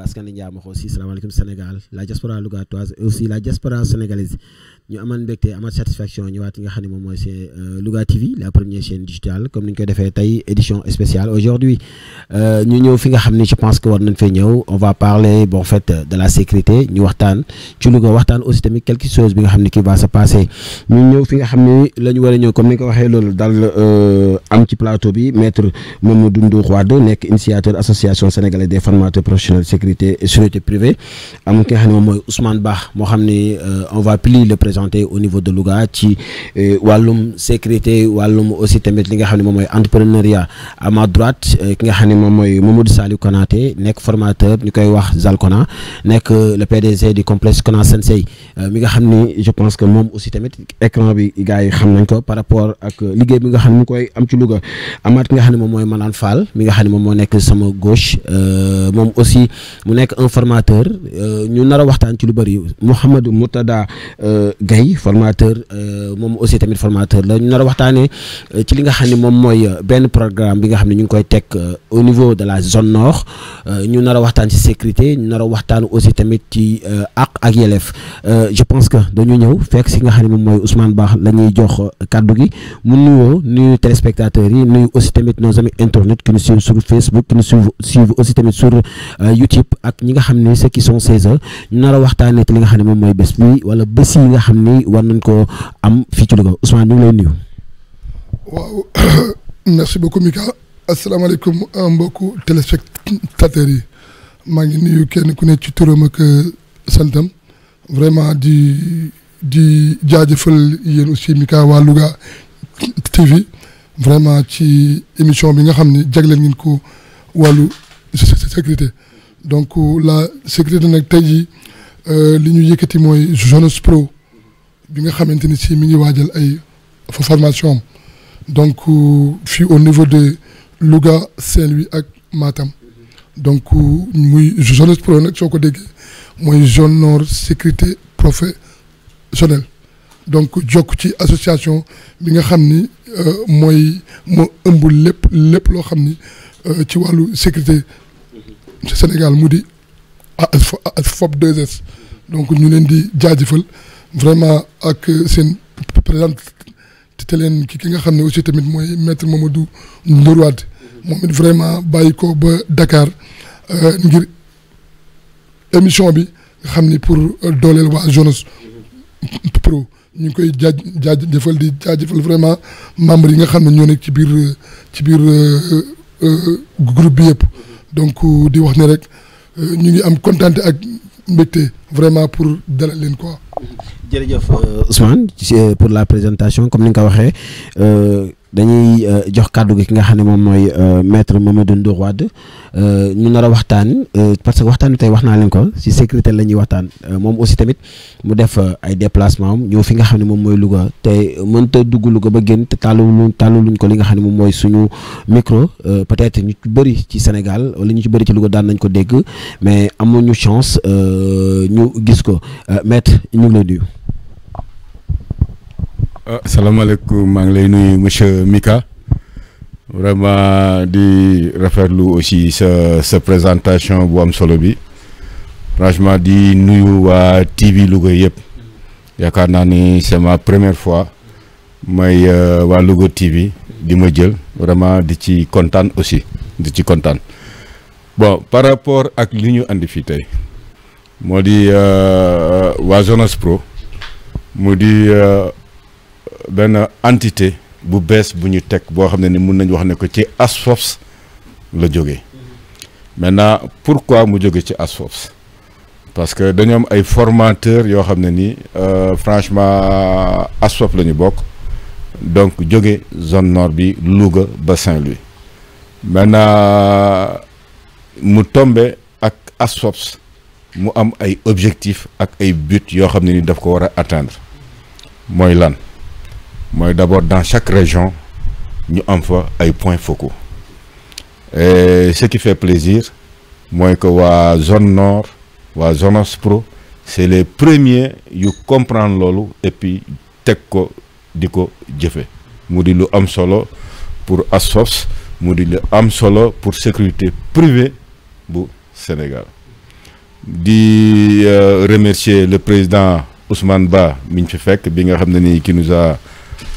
askani Ndiama aussi salaamaaleykum Sénégal la diaspora lougatoise et aussi la diaspora sénégalaise ñu amaan mbégte amat satisfaction ñëwaat nga xam ne moom mooy c'est Louga TV la première chaîne digitale comme ni ñu koy defee tey édition spéciale aujourd'hui ñu ñëw fi nga xam ni je pense que war nañ fay ñëw on va parler bon en fait de la sécurité ñu waxtaan ci Louga waxtaan aussi tamit quelque chose bi nga xam ne qui va se passer ñu ñëw fi nga xam ne la ñu war a ñëw comme ni nga ko waxee loolu daal am ci plateau bi maître Mamadou Ndour Wade nekk initiateur association sénégalaise des formateurs professionnels sécurité et sûreté privée am ki nga xam ne moom mooy Ousmane Ba moo xam ne on va plus le présenter au niveau de Louga ci wàllum sécurité wàllum aussi tamit li nga xam ne moom mooy entrepreneuriat à ma droite ki nga xam ne moom mooy Mamadou Saliou Konaté nekk formateur ñu koy wax Zalkona nekk le PDG du complexe Kona Sensei mi nga xam ni je pense que moom aussi tamit écran bi gars yi xam nañ ko par rapport ak liggéey bi nga xam ne mu koy am ci Louga amaat ki nga xam ne moom mooy Manane Fall mi nga xam ne moom moo nekk sama gauche moom aussi mu nekk un formateur ñu nar a waxtaan ci lu bëri Mouhamadou Moutada Gaye formateur moom aussi tamit formateur la ñu nar a waxtaanee ci li nga xam ne moom mooy benn programme bi nga xam ne ñu ngi koy teg au niveau de la zone nord ñu nar a waxtaan ci sécurité ñu nar a waxtaan aussi tamit ci àq ak yelleef je pense que dañu ñëw fekk si nga xam ne moom mooy Ousmane Ba la ñuy jox kaddu gi mu nuyoo nuyu téléspectateurs yi nuyu aussi tamit nos amis internet qui nous suivent sur Facebook qui nous suivent aussi tamit sur YouTube ak ñi nga xam ne ceux qui sont 16h ñu nar a waxtaanee ci li nga xam ne moom mooy bés bi wala bés yi nga xam ni war nañ ko am fii ci Louga Ousmane ñu ngi lay nuyu. waaw merci beaucoup Mika asalaamaaleykum mbokku téléspectateurs yi maa ngi nuyu kenn ku ne ci turam ak santam vraiment di jaajëfal yéen aussi Mika waa Louga TV vraiment ci émission bi nga xam ne jagleel ngeen ko wàllu sécurité donc la sécurité nag tey jii li ñu yëkkati mooy Jeunesse Pro bi nga xamante ni si mi ngi waajal ay formation am donc fii au niveau de Louga Saint-Louis ak Matam donc muy Jeunesse Pro nag soo ko déggee mooy zone nord sécurité professionnelle donc jokk ci association bi nga xam ni mooy moo ëmb lépp loo xam ni ci wàllu sécurité Sénégal mu di FOP 2S donc ñu leen di jaajëfal vraiment ak seen présidente te leen ki nga xam ne aussi tamit mooy maître Mamadou Ndour Wade moom it vraiment bàyyi ko ba Dakar ngir émission bi nga xam ni pour dooleel waa Jeunesse Pro ñu ngi koy jaajëfal di jaajëfal vraiment membres yi nga xam ne ñoo nekk ci biir groupe bi yëpp donc di wax ne rek ñu ngi am kontaan ak mbégte vraiment pour dalal leen quoi. jërëjëf Ousmane pour la présentation comme ni nga ko waxee dañuy jox kàddu gi ki nga xam ne moom mooy maître Mamadou Ndour Wade ñu nar a waxtaan parce que waxtaan bi tey wax naa leen ko ci sécurité la ñuy waxtaan moom aussi tamit mu def ay déplacement am ñëw fi nga xam ne moom mooy Louga te mënta dugg Louga ba génn te tàlluluñ ko li nga xam ne moom mooy suñu micro peut-être ñu ci bëri ci Sénégal wala ñu ci bëri ci Louga daan nañ ko dégg mais amuñu chance ñu gis ko maître ñu ngi lay nuyu. asalaamaaleykum maa ngi lay nuyu monsieur Mika vraiment di rafetlu aussi sa présentation bu am solo bi franchement di nuyu waa TV Louga yëpp yaakaar naa ni c'est ma première fois may waa Louga TV di ma jël vraiment di ci kontaan aussi di ci kontaan bon par rapport ak li ñu andi fii tey moo di waa Jeunesse Pro mu di benn entité bu bees bu ñu teg boo xam ne ni mun nañu wax ne ko ci ASFOFS la jógee maintenant pourquoi mu jóge ci ASFOFS parce que dañoo am ay formateurs yoo xam ne ni franchement ASFOFS la ñu bokk donc jóge zone nord bi Louga ba Saint-Louis maintenant mu tombe ak ASFOFS mu am ay objectifs ak ay buts yoo xam ne ni daf ko war a atteindre mooy lan mooy d'abord dans chaque région ñu am fa ay points focaux et ce qui fait plaisir mooy que waa zone nord waa Jeunesse Pro c'est les premiers yu comprendre loolu et puis teg ko di ko jëfe mu di lu am solo pour ASFOFS mu di lu am solo pour sécurité privée bu Sénégal di remercier le président Ousmane Ba mi ñu fi fekk bi nga xam ne nii qui nous a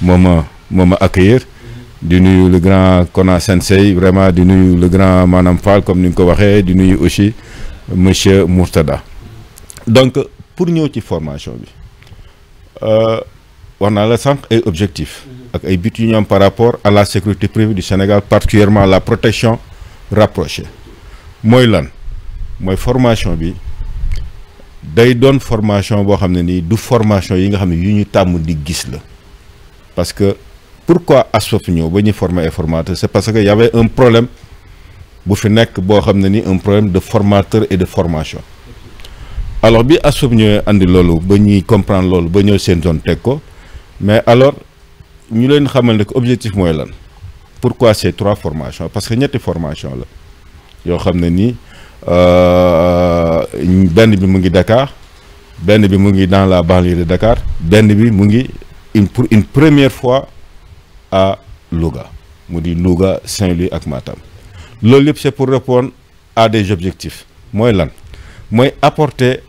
moom a accueillir di nuyu le grand Kona Sensei vraiment di nuyu le grand Manam Fall comme ni nga ko waxee di nuyu aussi monsieur Mourtada. Donc pour ñëw ci formation bi wax naa la sànq ay objectifs ak ay buts yu ñu am par rapport à la sécurité privée du Sénégal, particulièrement la protection rapprochée. mooy lan mooy formation bi day doon formation boo xam ne nii du formation yi nga xam ne yu ñu tàmm di gis la parce que pourquoi ASFOF ñëw ba ñuy former ay formateurs c'est parce que y avait un problème bu fi nekk boo xam ne ni un problème de formateur et de formation. Alors bi ASFOF ñëwee andi loolu ba ñuy comprendre loolu ba ñëw seen zone teg ko mais alors ñu leen xamal ne que objectif mooy lan pourquoi ces 3 formations parce que ñetti formation la yoo xam ne nii benn bi mu ngi Dakar benn bi mu ngi dans la banlieue de Dakar benn bi mu ngi pour une première fois à Louga mu di Louga Saint-Louis ak Matam loolu yëpp c'est pour répondre à des objectifs mooy lan mooy apporter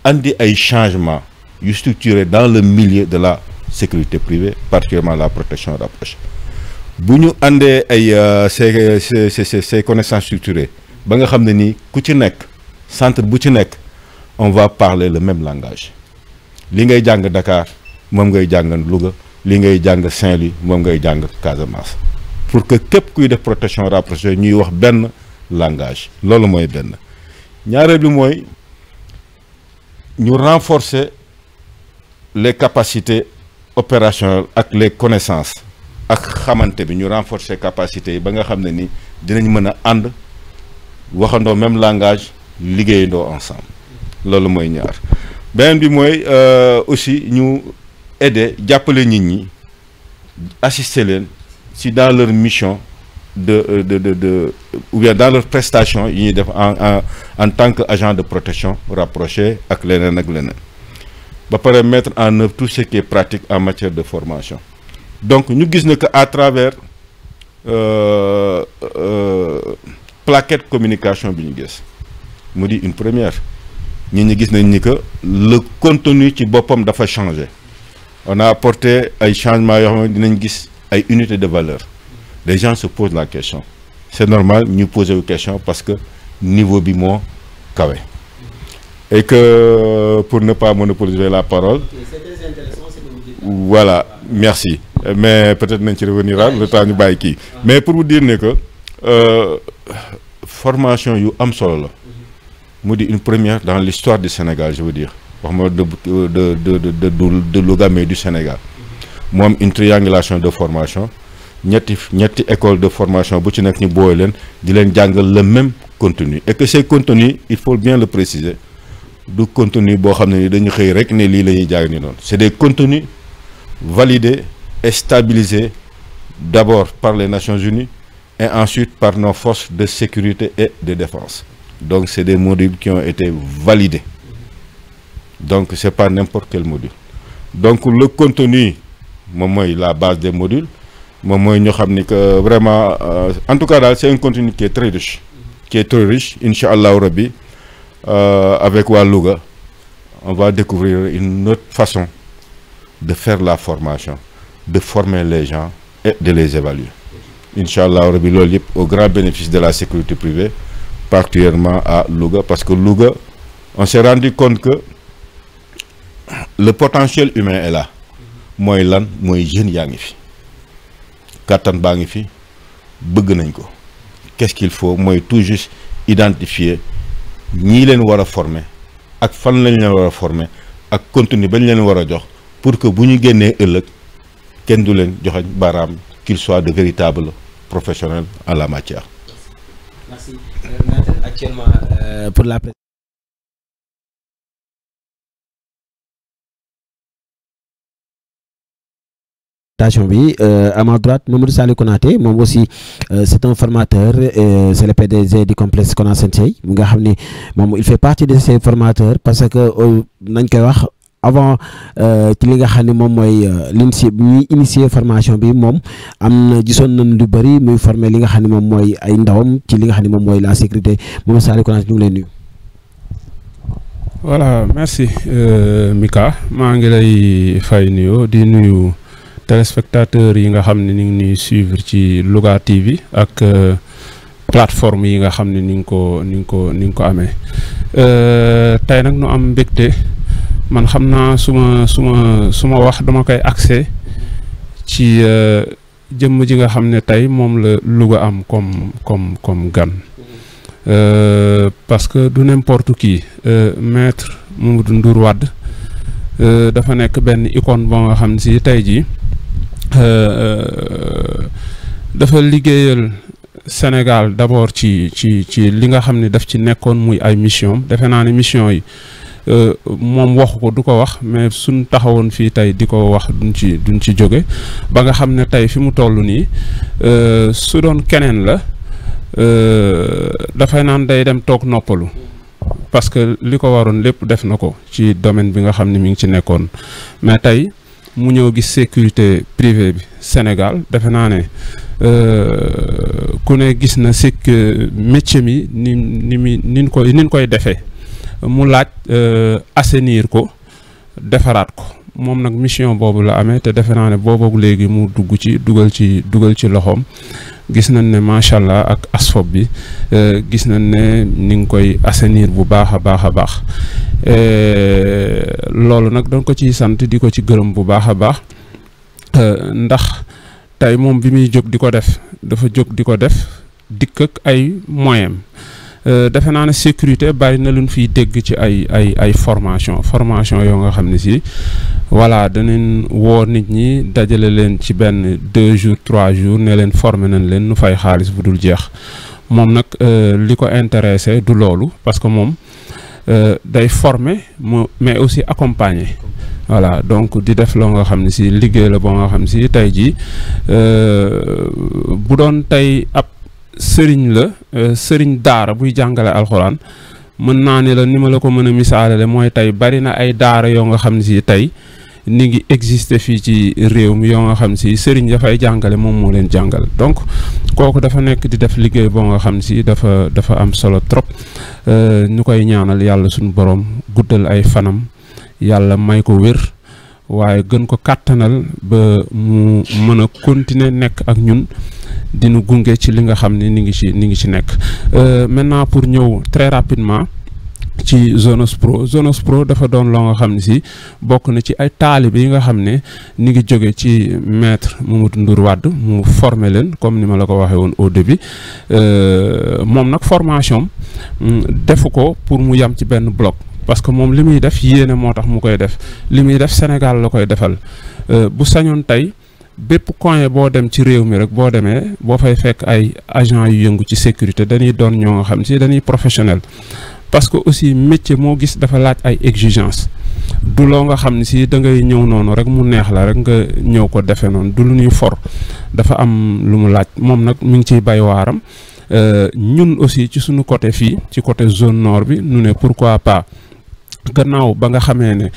andi ay changements yu structurés dans le milieu de la sécurité privée particulièrement la protection rapprochée bu ñu andee ay ces connaissances structurées ba nga xam ne nii ku ci nekk centre bu ci nekk on va parler le même langage li ngay jàng Dakar moom ngay jàng Louga li ngay jàng Saint-Louis moom ngay jàng Casamance pour que képp kuy def protection rapprochée ñuy wax benn langage loolu mooy benn ñaareel bi mooy ñu renforcer les capacités opérationnelles ak les connaissances ak xamante bi ñu renforcer capacités yi ba nga xam ne ni dinañ mën a ànd waxandoo même langage liggéeyandoo ensemble loolu mooy ñaar beneen bi mooy aussi ñu aider jàppale nit ñi assister leen si dans leur mission de ou bien dans leur prestation yi ñuy def en tant que agent de protection rapproché ak leneen ba pare mettre en œuvre tout ce qui est pratique en matière de formation donc ñu gis na que à travers plaquette communication bi ñu gis mu di une première ñi gis nañ ni que le contenu ci boppam dafa changer on a apporté ay changements yoo xam ne dinañ gis ay unités de valeur les gens se posent la question c'est normal ñu poser une question parce que niveau bi moo kawe et que pour ne pas monopoliser la parole c'est très intéressant ce que vous dites. Voilà merci mais peut-être nañ ci revenir le temps ñu bàyyi kii mais pour vous dire ne que formation yu am solo la mu di une première dans l'histoire du Sénégal je veux dire wax ma de Louga mais du Sénégal mu am une triangulation de formation ñetti école de formation bu ci nekk ñu booy leen di leen jàngal le même contenu et que ces contenus il faut bien le préciser du contenu boo xam ne ni dañu xëy rek ne lii la ñuy jàng ni noonu c'est des contenus validés et stabilisés d'abord par les Nations Unies et ensuite par nos forces de sécurité et de défense donc c'est des modules qui ont été validés donc c'est pas n'importe quel module donc le contenu moom mooy la base des modules moom mooy ñu xam ni que vraiment en tout cas daal c'est un contenu qui est très riche incha allahu rabbi avec waa Louga on va découvrir une autre façon de faire la formation de former les gens et de les évaluer incha allahu rabbi loolu yëpp au grand bénéfice de la sécurité privée particulièrement à Louga parce que Louga on s'est rendu compte que le potentiel humain est là mooy lan mooy jeunes yaa ngi fi kàttan baa ngi fi bëgg nañ ko qu'est-ce qu'il faut mooy tout juste identifier ñii leen war a former ak fan lañ leen war a former ak contenu bañ leen war a jox pour que bu ñu génnee ëllëg kenn du leen joxañ baaraam qu'ils soient de véritables professionnels en la matière. Merci. Actuellement pour la bi à ma droite Mamadou Salih Konaté moom aussi c'est un formateur c'est le PDG du complexe Kona Sensei mu nga xam ne moom il fait partie de ces formateurs parce que nañ koy wax avant ci li nga xam ne moom mooy ñuy initier formation bi moom am na gisoon nañ lu bëri muy former li nga xam ne moom mooy ay ndawam ci li nga xam ne moom mooy la sécurité Mamadou Salih Konaté ñu ngi lay nuyu. voilà merci Mika maa ngi lay fay nuyoo di nuyu téléspectateurs yi nga xam ne ni ngi ñuy suivre ci Louga TV ak plateforme yi nga xam ne ni nga ko amee tey nag nu am mbégte man xam naa suma wax dama koy accès ci jëmm ji nga xam ne tey moom la Louga am comme gan parce que du n'importe qui maître Mamadou Ndour Wade dafa nekk benn icône boo nga xam ne si tey jii dafa liggéeyal Sénégal d'abord ci li nga xam ne daf ci nekkoon muy ay mission defe naa ne mission yi moom waxu ko du ko wax mais suñ taxawoon fii tey di ko wax duñ ci jóge ba nga xam ne tey fi mu toll nii su doon keneen la dafay naan day dem toog noppalu parce que li ko waroon lépp def na ko ci domaine bi nga xam ne mi ngi ci nekkoon mais tey mu ñëw gis sécurité privée bi Sénégal defe naa ne ku ne gis na métier mi nin koy defee mu laaj assainir ko defaraat ko moom nag mission boobu la amee te defe naa ne boobu léegi mu dugal ci loxoom gis nañ ne macha allah ak ASFOP bi gis nañ ne ni ngi koy assainir bu baax a baax loolu nag dañ ko ciy sant di ko ci gërëm bu baax a baax ndax tey moom bi muy jóg di ko def dafa jóg di ko def dikk ak ay moyens defe naa ne sécurité bari na luñ fiy dégg ci ay formation yoo nga xam ne si voilà danañ woo nit ñi dajale leen ci benn 2 jours 3 jours ne leen former nañ leen nu fay xaalis bu dul jeex moom nag li ko intéressé du loolu parce que moom day former mais aussi accompagner voilà donc di def loo nga xam ne si liggéey la boo nga xam ne si tey jii bu doon tey ab sëriñ la sëriñ daara buy jàngale alxuraan mën naa ne la ni ma la ko mën a misaalale mooy tey bari na ay daara yoo nga xam ne si tey ni ngi exister fii ci réew mi yoo nga xam ne si sëriñ dafay jàngale moom moo leen jàngal donc kooku dafa nekk di def liggéey boo nga xam ne si dafa am solo trop ñu koy ñaanal yàlla suñu borom guddal ay fanam yàlla may ko wér waaye gën ko kàttanal ba mu mën a continuer nekk ak ñun dinu gunge ci li nga xam ne ni ngi ci nekk maintenant pour ñëw très rapidement ci Zonos Pro dafa doon loo nga xam ne si bokk na ci ay taalibe yi nga xam ne ni ngi jóge ci maître Mamadou Ndour Wade mu former leen comme ni ma la ko waxee woon au début moom nag formation defu ko pour mu yam ci benn bloc parce que moom li muy def yéene moo tax mu koy def li muy def Sénégal la koy defal bu sañoon tey bépp coin boo dem ci réew mi rek boo demee boo fay fekk ay agents yu yëngu ci sécurité dañuy doon ñoo nga xam si dañuy professionnel parce que aussi métier moo gis dafa laaj ay exigence du loo nga xam ne si da ngay ñëw noonu rek mu neex la rek nga ñëw ko defee noonu du lu ñuy for dafa am lu mu laaj moom nag mi ngi ciy bay waaram ñun aussi ci suñu côté fii ci côté zone nord bi nu ne pourquoi pas gannaaw ba nga xamee ne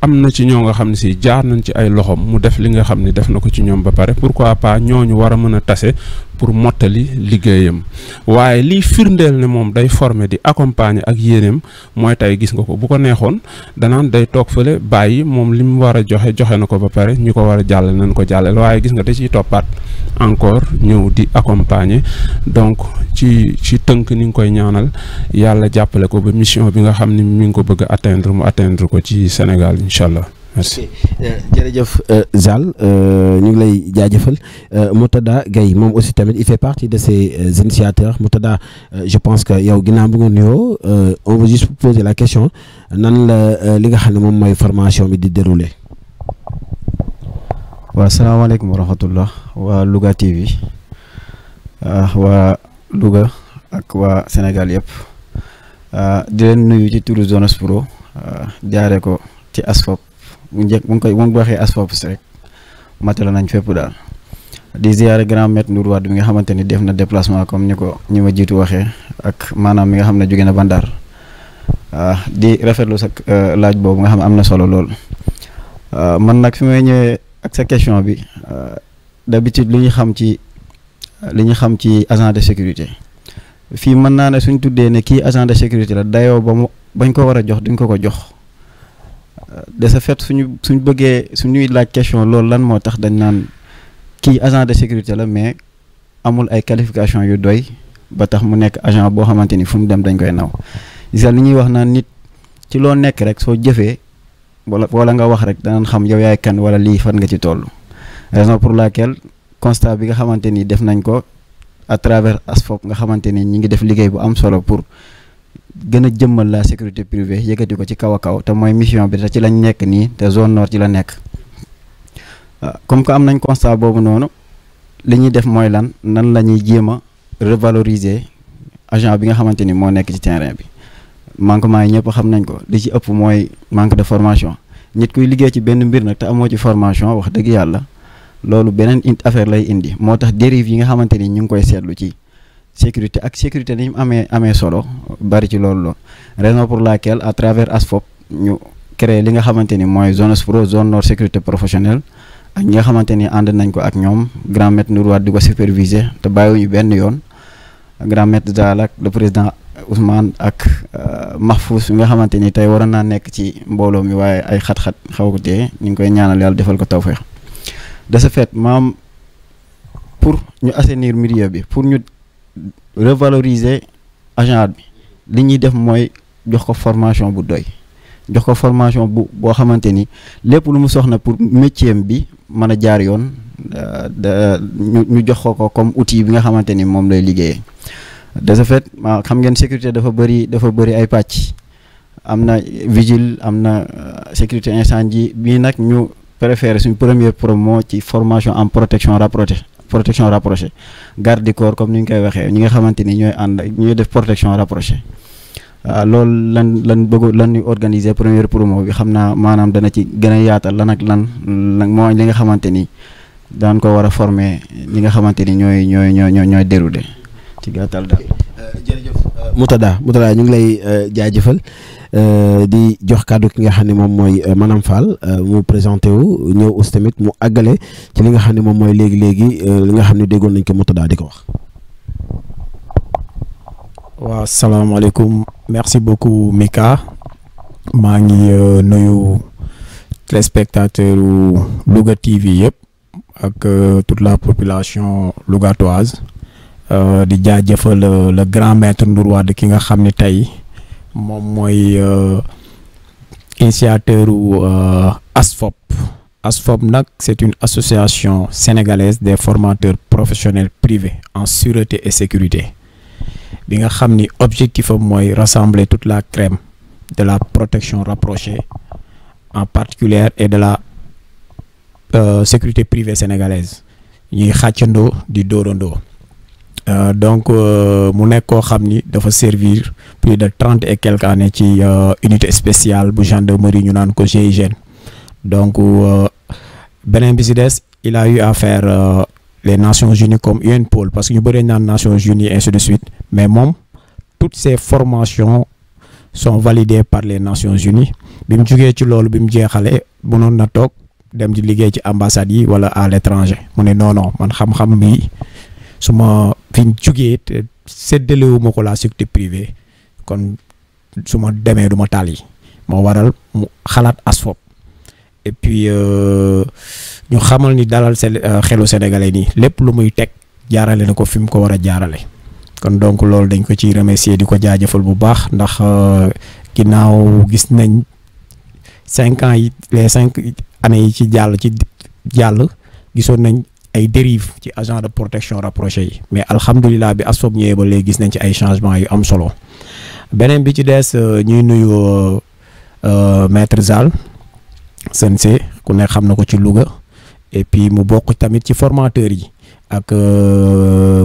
am na ci ñoo nga xam ne si jaar nañ ci ay loxom mu def li nga xam ne def na ko ci ñoom ba pare pourquoi pas ñooñu war a mën a tase pour mottali liggéeyam waaye liy firndeel ne moom day former di accompagner ak yéeneem mooy tey gis nga ko bu ko neexoon danaan day toog fële bàyyi moom li mu war a joxe na ko ba pare ñu ko war a jàllale nañ ko jàllale waaye gis nga da ciy toppaat encore ñëw di accompagner donc ci tënk ni nga koy ñaanal yàlla jàppale ko ba mission bi nga xam ne mi ngi ko bëgg a atteindre mu atteindre ko ci Sénégal incha allah. merci jërëjëf Zal ñu ngi lay jaajëfal Murtada Gueye moom aussi tamit il fait partie de ces initiateurs Murtada je pense que yow ginnaaw bi nga nuyoo on veut juste poser la question nan la li nga xam ne moom mooy formation bi di dérouler. waaw salaamaaleykum wa rahmatullah waa Louga TV waa Louga ak waa Sénégal yëpp di leen nuyu ci turu Zonos Pro jaaree ko ci ASFOP bu ngi waxee ASFOP rek matala nañ fépp daal di ziare grand maître Ndour Wade mi nga xamante ni def na déplacement comme ni ko ñi ma jiitu waxee ak maanaam mi nga xam ne jóge na Bandar di rafetlu sa laaj boobu nga xam ne am na solo lool man nag fi may ñëwee ak sa question bi d'habitude li ñu xam ci agent de sécurité fii mën naa ne suñ tuddee ne kii agent de sécurité la dayoo ba mu bañ ko war a jox duñ ko jox de ce fait suñu bëggee suñuy laaj question loolu lan moo tax dañ naan kii agent de sécurité la mais amul ay qualification yu doy ba tax mu nekk agent boo xamante ni fu mu dem dañ koy naw gis nga li ñuy wax naan nit ci loo nekk rek soo jëfee wala nga wax rek danañ xam yow yaay kan wala lii fan nga ci toll raison pour laquelle constat bi nga xamante ni def nañ ko à travers ASFOP nga xamante ni ñi ngi def liggéey bu am solo pour gën a jëmmal la sécurité privée yëkkati ko ci kaw a kaw te mooy mission bi te ci lañ nekk nii te zone nord ci la nekk comme que am nañ constat boobu noonu li ñuy def mooy nan la ñuy jéem a revaloriser agent bi nga xamante ni moo nekk ci terrain bi manquement yi ñëpp xam nañ ko li ci ëpp mooy manque de formation nit kuy liggéey ci benn mbir nag te amoo ci formation wax dëgg yàlla loolu beneen affaire lay indi moo tax dérive yi nga xamante ni ñu ngi koy seetlu ci sécurité ni mu amee solo bari ci loolu raison pour laquelle à travers ASFOP ñu créé li nga xamante ni mooy zone pro zone nord sécurité professionnelle ak ñi nga xamante ni ànd nañ ko ak ñoom grand maître Nour Wade di ko superviser te bàyyiwuñu benn yoon grand maître Zal ak le président Ousmane ak Mahfous nga xamante ni tey waroon naa nekk ci mbooloo mi waaye ay xat-xat xaw ko tee ñu ngi koy ñaanal yàlla defal ko tawfeex de ce fait maam pour ñu assainir milieu bi pour ñu revaloriser agent bi li ñuy def mooy jox ko formation bu doy jox ko formation boo xamante ni lépp lu mu soxna pour métier bi mën a jaar yoon ñu jox ko comme outil bi nga xamante ni moom lay liggéeyee de ce fait ma xam ngeen sécurité dafa bëri ay pàcc am na vigile am na sécurité incendie bii nag ñu préféré suñ première promo ci formation en protection rapprochée garde du corps comme ni ñu koy waxee ñi nga xamante ni ñooy ànd ñooy def protection rapprochée loolu lan ñu organiser première promo bi xam naa maanaam dana ci gën a yaatal lan mooy li nga xamante ni daan ko war a former ñi nga xamante ni ñooy déroulé ci gàttal daal. jërëjëf Moutada ñu ngi lay jaajëfal di jox kàddu ki nga xam ne moom mooy Manam Fall mu présenté wu ñëw aussi tamit mu àggale ci li nga xam ne moom mooy léegi li nga xam ne déggoon nañ ko Moutada di ko wax. waaw salaamaaleykum merci beaucoup Mika maa ngi nuyu téléspectateur Louga TV yëpp ak toute la population lougatoise di jaajëfal le grand maître Ndour Wade ki nga xam ne tey moom mooy initiateur ASFOP nag c'est une association sénégalaise des formateurs professionnels privés en sûreté et sécurité bi nga xam ni objectif am mooy rassembler toute la crème de la protection rapprochée en particulier et de la sécurité privée sénégalaise ñuy xàccandoo di dóorandoo donc mu nekk koo xam ni dafa servir plus de 30 et quelques années ci unité spéciale bu gendarmerie ñu naan ko GIGN donc beneen bi si des il a eu à faire les Nations Unies comme UNPOL parce que ñu bëri naan Nations Unies ainsi de suite mais moom toutes ces formations sont validées par les Nations Unies bi mu jugee ci loolu bi mu jeexalee mënoon na toog dem di liggéey ci ambassades yi wala à l'étranger mu ne non man xam-xam bi su ma fi ñu jugee te séddalewu ma ko la sécurité privée kon su ma demee du ma taal yi moo waral mu xalaat ASFOP et puis ñu xamal ni dalal xelu sénégalais nii lépp lu muy teg jaarale na ko fi mu ko war a jaarale kon donc loolu dañ ko ciy remercier di ko jaajëfal bu baax ndax ginnaaw gis nañ 5 ans yi les 5 années yi ci jàll gisoon nañ ay dérives ci agent de protection rapproché yi mais alhamdulilah bi ASFOP ñëwee ba léegi gis nañ ci ay changements yu am solo beneen bi ci des ñuy nuyu maître Zal Sensé ku ne xam na ko ci Louga et puis mu bokk tamit ci formateurs yi ak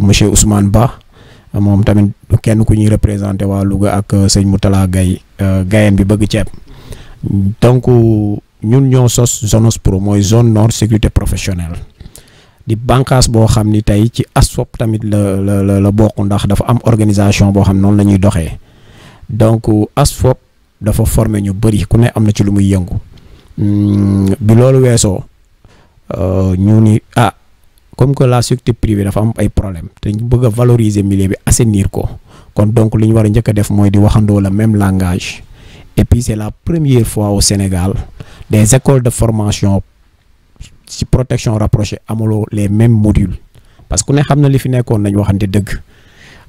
monsieur Ousmane Ba moom tamit kenn ku ñuy représenté waa Louga ak sëñ Moutala Gaye Gayen bi bëgg ceeb donc ñun ñoo sos Zonos Pro mooy zone nord sécurité professionnelle di bànqaas boo xam ni tey ci ASFOP tamit la bokk ndax dafa am organisation boo xam noonu la ñuy doxee donc ASFOP dafa former ñu bëri ku ne am na ci lu muy yëngu bi loolu weesoo ñu ni comme que la sécurité privée dafa am ay problème te ñu bëgg a valoriser milieu bi assainir ko kon donc li ñu war a njëkk a def mooy di waxandoo le même langage et puis c'est la première fois au Sénégal des écoles de formation ci protection rapprochée amuloo les mêmes modules parce que ku ne xam na li fi nekkoon nañ waxante dëgg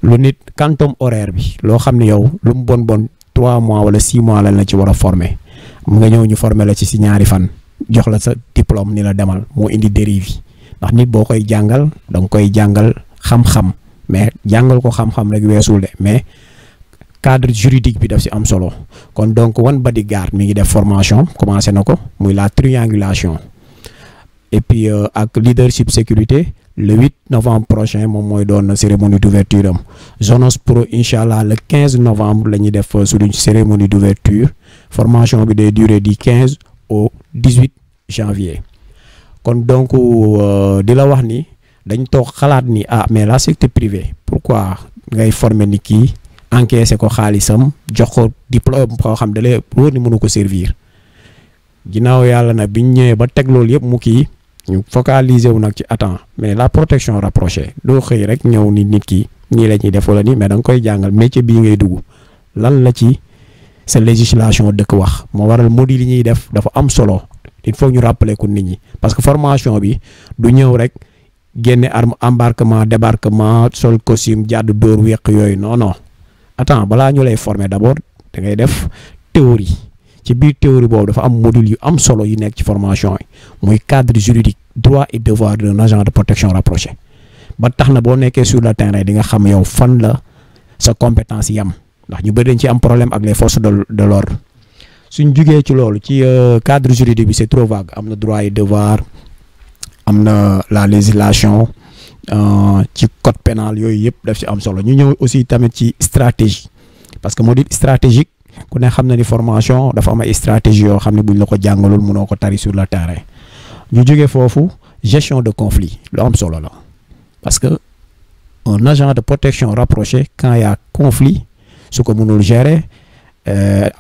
lu nit quantum horaire bi loo xam ne yow lu mu bon 3 mois wala 6 mois lañ la ci war a former mu nga ñëw ñu former la ci si ñaari fan jox la sa diplôme ni la demal moo indi dérive yi ndax nit boo koy jàngal da nga koy jàngal xam-xam mais jàngal ko xam-xam rek weesul de mais cadre juridique bi daf si am solo kon donc One Body Guard mi ngi def formation commencé na ko muy la triangulation et puis ak leadership sécurité le 8 novembre prochain moom mooy doon cérémonie d'ouverture am Zonos Pro incha allah le 15 novembre la ñuy def suñu cérémonie d'ouverture formation bi day durer du 15 au 18 janvier kon donc di la wax ni dañ toog xalaat ni mais la secteur privé pourquoi ngay former ni kii encaissé ko xaalisam jox ko diplôme koo xam dalee wóor ni mënu ko servir ginnaaw yàlla na biñ ñëwee ba teg loolu yëpp mu kii ñu focaliser wu nag ci mais la protection rapprochée doo xëy rek ñëw ni nit ki nii la ñuy def wala nii mais da nga koy jàngal métier bii ngay dugg lan la ci sa législation dëkk wax moo waral module yi ñuy def dafa am solo il faut ñu rappeler ko nit ñi parce que formation bi du ñëw rek génne arme embarquement débarquement sol costume jàdd dóor weq yooyu non balaa ñu lay former d'abord da ngay def théorie ci biir théorie boobu dafa am module yu am solo yu nekk ci formation yi muy cadre juridique droit et devoir d'un agent de protection rapproché ba tax na boo nekkee sur le terrain di nga xam yow fan la sa compétence yam ndax ñu bëri dañ ci am problème ak les forces de l'ordre suñ jugee ci loolu ci cadre juridique bi c'est trop vague am na droit et devoir am na la législation ci code pénal yooyu yëpp daf ci am solo ñu ñëw aussi tamit ci stratégie parce que module stratégique ku ne xam na ni formation dafa am ay stratégie yoo xam ne buñ la ko jàngalul mënoo ko tari sur le terrain ñu jógee foofu gestion de conflit lu am solo la parce que un agent de protection rapproché quand y a conflit su ko mënul gérer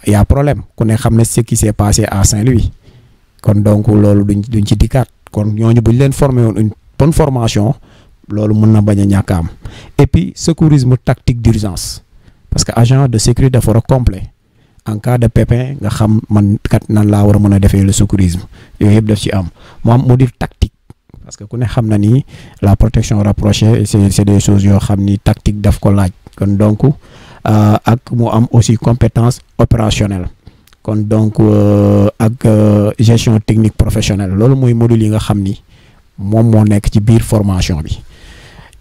y a problème ku ne xam ne ce qui s'est passé à Saint-Louis kon donc loolu duñ ci dikkaat kon ñooñu buñ leen former woon une bonne formation loolu mën na bañ a ñàkk am et puis secourisme tactique d'urgence parce que agent de sécurité dafa war a complet en cas de pépin nga xam man kat nan laa war a mën a defee le secourisme yooyu yëpp daf ci am mu am module tactique parce que ku ne xam na ni la protection rapprochée c'est des choses yoo xam ni tactique daf ko laaj kon donc ak mu am aussi compétence opérationnelle kon donc ak gestion technique professionnelle loolu mooy module yi nga xam ni moom moo nekk ci biir formation bi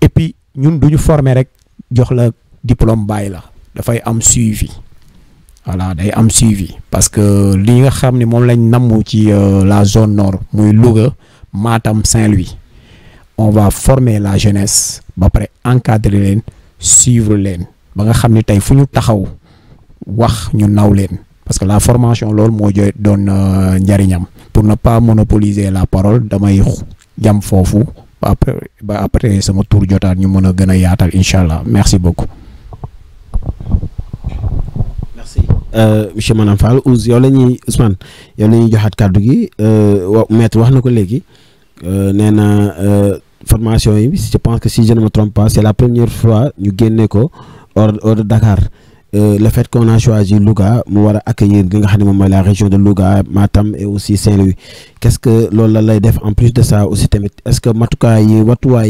et puis ñun duñu former rek jox la diplôme bàyyi la dafay am suivi voilà day am suivi parce que li nga xam ne moom lañ namm ci la zone nord muy Louga Matam Saint-Louis on va former la jeunesse ba pare encadrer leen suivre leen ba nga xam ne tey fu ñu taxaw wax ñu naw leen parce que la formation loolu moo jooy doon njariñam pour ne pas monopoliser la parole damay jam foofu ba après sama tour jotaat ñu mën a gën a yaatal incha allah merci beaucoup. Monsieur Manam Fall yow la ñuy Ousmane yow la ñuy joxaat kàddu gi maître wax na ko léegi nee na formation yi je pense que si je ne me trompe pas c'est la première fois ñu génne ko hors de Dakar le fait qu'on a choisi Louga mu war a accueillir li nga xam ne moom mooy la région de Louga Matam et aussi Saint-Louis qu'est-ce que loolu la lay def en plus de ça aussi tamit est-ce que matuwaay yi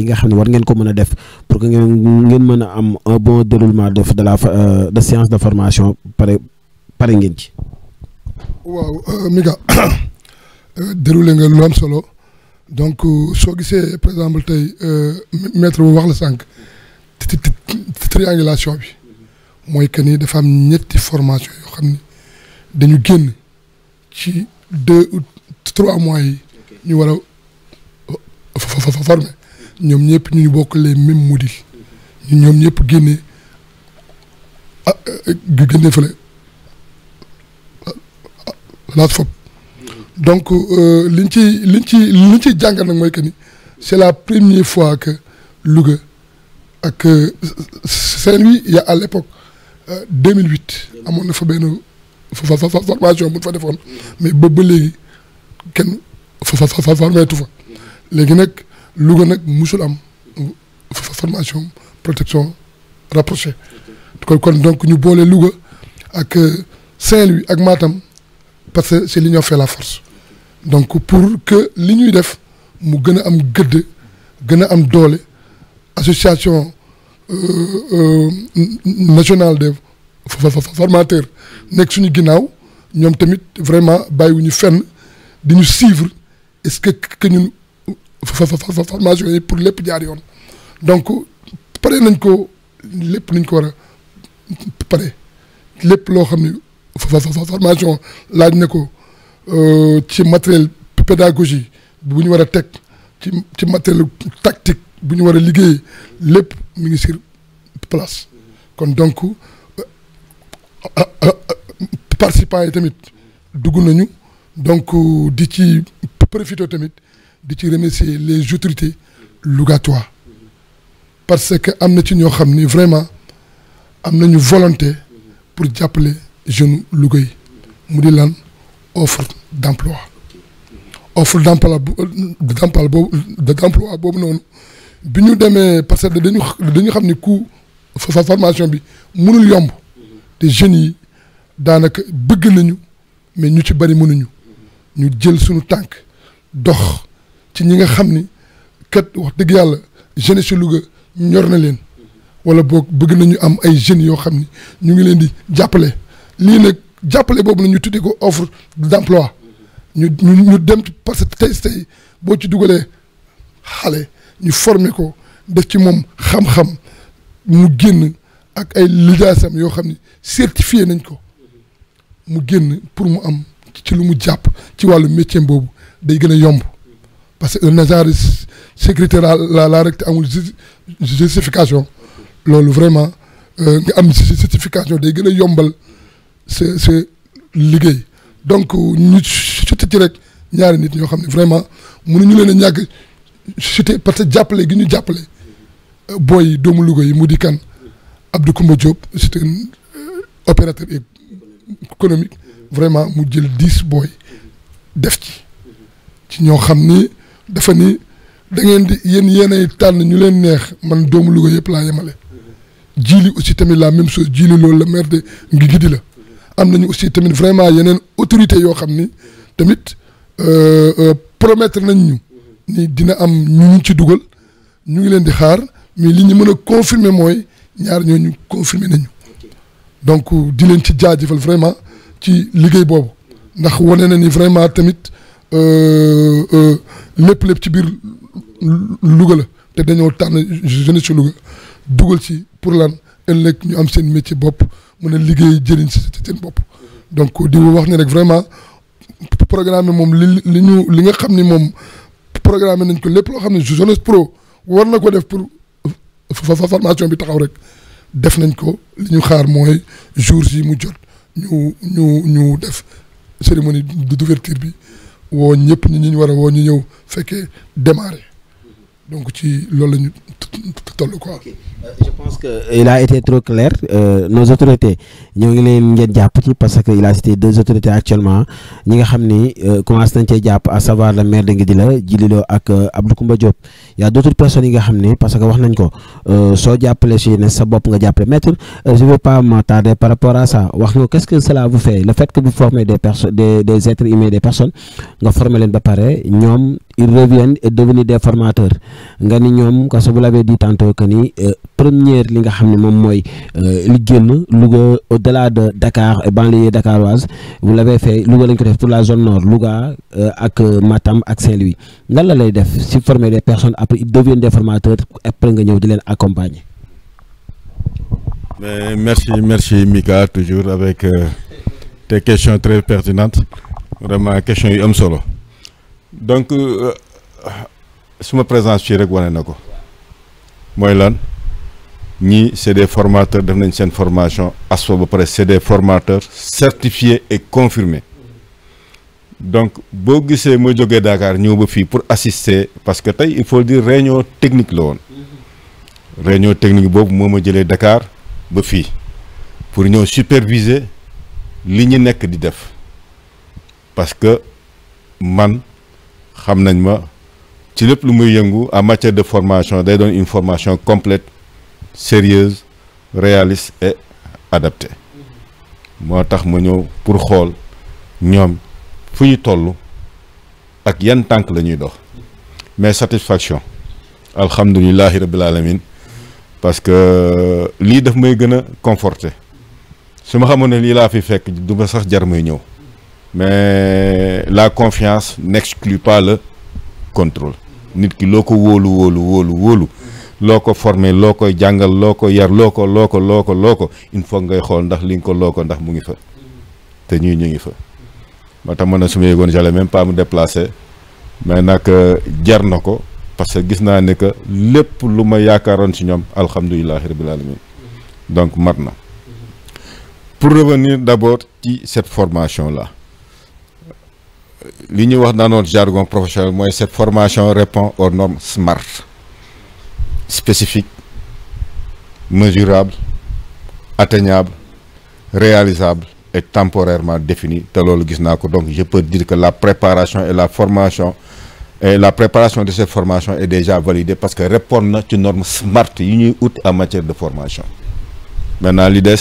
nga xam ne war ngeen ko mën a def pour que ngeen mën a am un bon déroulement de séance de formation pare ngeen ci. waaw Mika déroulé nga lu am solo donc soo gisee par exemple tey maître bu wax la sànq triangulation bi mooy que ni dafa am ñetti formation yoo xam ni dañu génn ci 2 ou 3 mois yi ñu war a former ñoom ñëpp ñu bokk les mêmes modules ñoom ñëpp génne fële laat fop donc liñ ci jàngal nag mooy que ni c'est la première fois que Louga ak Saint-Louis y a à l'époque 2008 amoon na fa benn formation bu fa defoon mais ba léegi kenn formeetu fa léegi nag Louga nag musul am formation protection rapprochée kon donc ñu boole Louga ak Saint-Louis ak Matam parce que c'est l'union fait la force donc pour que li ñuy def mu gën a am gëdd gën a am doole association nationale des formateurs nekk suñu ginnaaw ñoom tamit vraiment bàyyiwuñu fenn di ñu suivre est-ce que ñun formation yi pour lépp jaar yoon donc pare nañ ko lépp luñ ko war a pare lépp loo xam ne formation laaj na ko ci matériel pédagogie bu ñu war a teg ci matériel tactique bu ñu war a liggéey lépp mi ngi sur place kon donc participants yi tamit dugg nañu donc di ci profiter tamit di ci remercier les autorités lugatoires parce que am na ci ñoo xam ni vraiment am nañu volonté pour jàppale jeunes Louga yi mu di lan offre d'emploi boobu noonu bi ñu demee parce que dañu xam ni coût formation bi mënul yomb te jeunes yi daanaka bëgg nañu mais ñu ci bari mënuñu ñu jël suñu tànk dox ci ñi nga xam ni kat wax dëgg yàlla jeunesse su Louga ñor na leen wala boog bëgg nañu am ay jeunes yoo xam ni ñu ngi leen di jàppale lii nag jàppale boobu na ñu tuddee ko offre d'emploi ñu dem parce que tey boo ci dugalee xale ñu former ko def ci moom xam-xam mu génn ak ay lijaasam yoo xam ni certifié nañ ko mu génn pour mu am ci lu mu jàpp ci wàllu métier boobu day gën a yomb parce que un agent de sécurité la rek te amul justification loolu vraiment nga am certification day gën a yombal sa liggéey donc ñu cité ci rek ñaari nit ñoo xam ne vraiment mënuñu leen a ñàkk cité parce que jàppale gi ñu jàppale booy doomu Louga yi mu di kan Abdou Koumba Diop c'est un opérateur économique vraiment mu jël 10 booy def ci ñoo xam ni dafa ni da ngeen di yéenay tànn ñu leen neex man doomu Louga yëpp laa yemale. Djili aussi tamit la même chose Djili loolu la maire de Ngigidi la am nañu aussi tamit vraiment yeneen autorité yoo xam ni tamit promettre nañ ñu ni dina am ñu ci dugal ñu ngi leen di xaar mais li ñu mën a confirmer mooy ñaar ñooñu confirmer nañu donc di leen ci jaajëfal vraiment ci liggéey boobu ndax wane na ni vraiment tamit lépp ci biir Louga la te dañoo tànn jeunesse ci Louga dugal ci pour lan ëllëg ñu am seen métier bopp mën a liggéey jëriñ si seen bopp donc di wax ne rek vraiment programme moom li nga xam ni moom programme nañ ko lépp loo xam ne Jeunesse Pro war na ko def pour formation bi taxaw rek def nañ ko li ñu xaar mooy jours yi mu jot ñu def cérémonie d'ouverture bi woo ñëpp ñu war a woo ñu ñëw fekkee démarrer donc ci loolu la ñu toll quoi. Je pense que il a été trop clair nos autorités ñoo ngi leen ngeen jàpp ci parce que il a cité 2 autorités actuellement ñi nga xam ni commencé nañ cee jàpp à savoir le maire de Ngidila Djili Lo ak Abdou Koumba Diop y a d'autres personnes yi nga xam ne parce que wax nañ ko soo jàppale si ne sa bopp nga jàppale maître je vais pas m'attarder par rapport à ça wax nga qu'est-ce que cela vous fait le fait que vous formez des personnes des êtres humains des personnes nga former leen ba pare ñoom ils reviennent et devenir des formateurs nga ni ñoom parce que vous l'avez dit tantôt que ni première li nga xam ne moom mooy li génn Louga au-delà de Dakar et banlieue dakaroise vous l'avez fait Louga lañ ko def pour la zone nord Louga ak Matam ak Saint-Louis lan la lay def si former des personnes après ils deviennent des formateurs après nga ñëw di leen accompagner. Mais merci Mika toujours avec tes questions très pertinentes vraiment questions yu am solo donc suma présence fii rek wane na ko mooy lan ñii c'est des formateurs def nañ seen formation ASFO ba pare c'est des formateurs certifiés et confirmés donc boo gisee ma jógee Dakar ñëw ba fii pour assister parce que tey il faut dire réunion technique la woon réunion technique boobu moo ma jëlee Dakar ba fii pour ñëw superviser li ñu nekk di def parce que man xam nañ ma ci lépp lu muy yëngu en matière de formation day doon une formation complète sérieuse réaliste et adaptée moo tax ma ñëw pour xool ñoom fu ñu toll ak yan tànk la ñuy dox mais satisfaction alhamdulilahi rabbil alamin parce que lii daf may gën a conforter su ma xamoon ne lii laa fi fekk du ma sax jar may ñëw mais la confiance n'exclut pas le contrôle nit ki loo ko wóolu loo ko formé loo koy jàngal loo ko yar loo ko il faut ngay xool ndax li nga ko loo ko ndax mu ngi fa te ñu ngi fa moo tax man na su ma yëgoon j'allais même pas me déplacer mais nag jar na ko parce que gis naa ne que lépp lu ma yaakaaroon ci ñoom alhamdulilahi rabbil alamin donc mat na pour revenir d'abord ci cette formation là li ñuy wax dans notre jargon professionnel mooy cette formation répond aux normes SMART spécifique, mesurable, atteignable, réalisable et temporairement défini. Donc je peux dire que la préparation et la formation de cette formation est déjà validée parce que répond à une norme SMART en matière de formation. Maintenant, l'idée,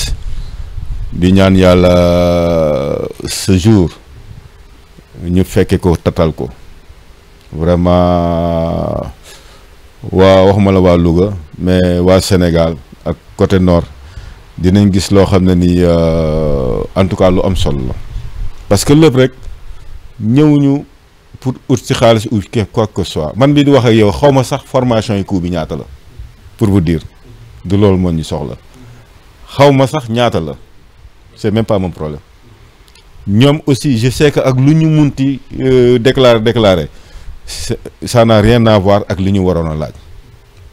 ce jour, nous faisons que total ko. Vraiment. waxuma la waa Louga mais waa Sénégal ak côté nord dinañ gis loo xam ne ni en tout cas lu am solo la parce que lépp rek ñëwuñu pour ut ci xaalis ou quoi que ce soit man bi di wax ak yow xaw ma sax formation yi coût bi ñaata la pour vous dire du loolu moo ñu soxla xaw ma sax ñaata la c'est même pas mon problème ñoom aussi je sais que ak lu ñu munti déclarer ça n'a rien à voir avec li ñu waroon a laaj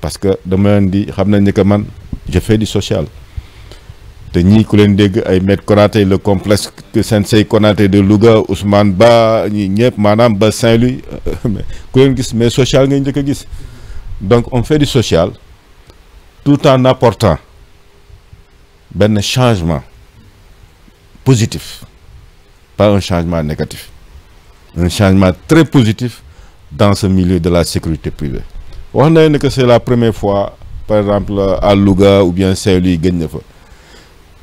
parce que dama leen di xam nañ ni que man je fais du social te ñii ku leen dégg ay Maître Konaté le complexe Sensei Konaté de Louga Ousmane Ba ñi ñëpp maanaam ba Saint-Louis ku leen gis mais social ngay njëkk a gis donc on fait du social tout en apportant benn changement positif pas un changement négatif un changement très positif dans ce milieu de la sécurité privée wax nañ ne que c'est la première fois par exemple à Louga ou bien Saint-Louis gëj na fa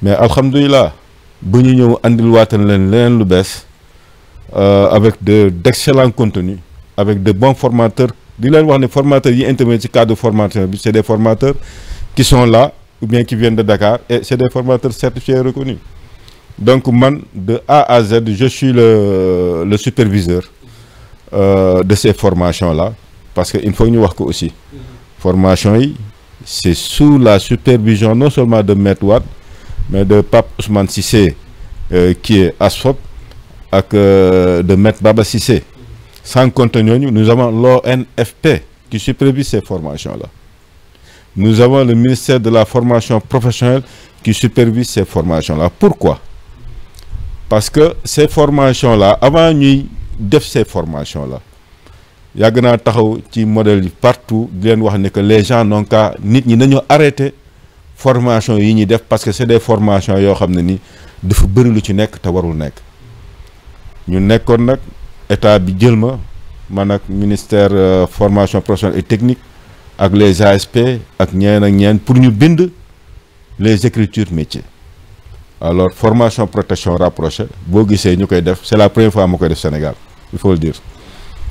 mais alhamdulilah bu ñu ñëw andil waatan leen leneen lu bees avec d'excellents contenus avec de bons formateurs di leen wax ne formateurs yi intervenir ci cadre de formation bi c'est des formateurs qui sont là ou bien qui viennent de Dakar et c'est des formateurs certifiés et reconnus donc man de A à Z je suis le superviseur de ces formations-là parce que il faut ñu wax ko aussi formation yi c'est sous la supervision non seulement de Maître Wade mais de Pape Ousmane Cissé qui est ASFOP ak de Maître Baba Cissé sans compter ñooñu nous avons l'ONFP qui supervise ces formations-là nous avons le ministère de la formation professionnelle qui supervise ces formations-là pourquoi parce que ces formations-là avant ñuy def ces formations-là yàgg naa taxaw ci modèle yi partout di leen wax ne que les gens n'ont qu'à nit ñi nañu arrêter formation yi ñuy def parce que c'est des formations yoo xam ne ni dafa bëri lu ci nekk te warul nekk ñu nekkoon nag état bi jël ma man ak ministère formation professionnelle et technique ak les ASP ak ñeen pour ñu bind les écritures métiers alors formation protection rapprochée boo gisee ñu koy def c'est la première fois ma koy def Sénégal il faut le dire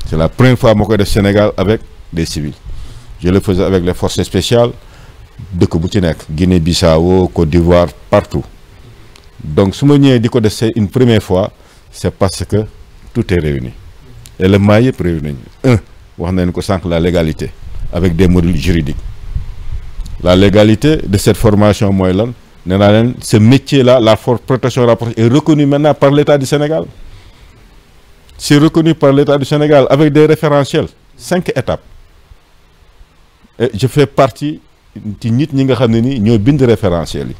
c'est la première fois ma koy def Sénégal avec des civils je le faisais avec les forces spéciales dëkk bu ci nekk Guinée-Bissau Côte d'Ivoire partout donc su ma ñëwee di ko def c'est une première fois c'est parce que tout est réuni éléments yëpp réuni wax nañ ko sànq la légalité avec des modules juridiques la légalité de cette formation mooy lan nee naa leen ce métier-là la protection rapprochée est reconnu maintenant par l'État du Sénégal c'est reconnu par l'État du Sénégal avec des référentiels 5 étapes et je fais partie ci nit ñi nga xam ne ni ñoo bind référentiels yi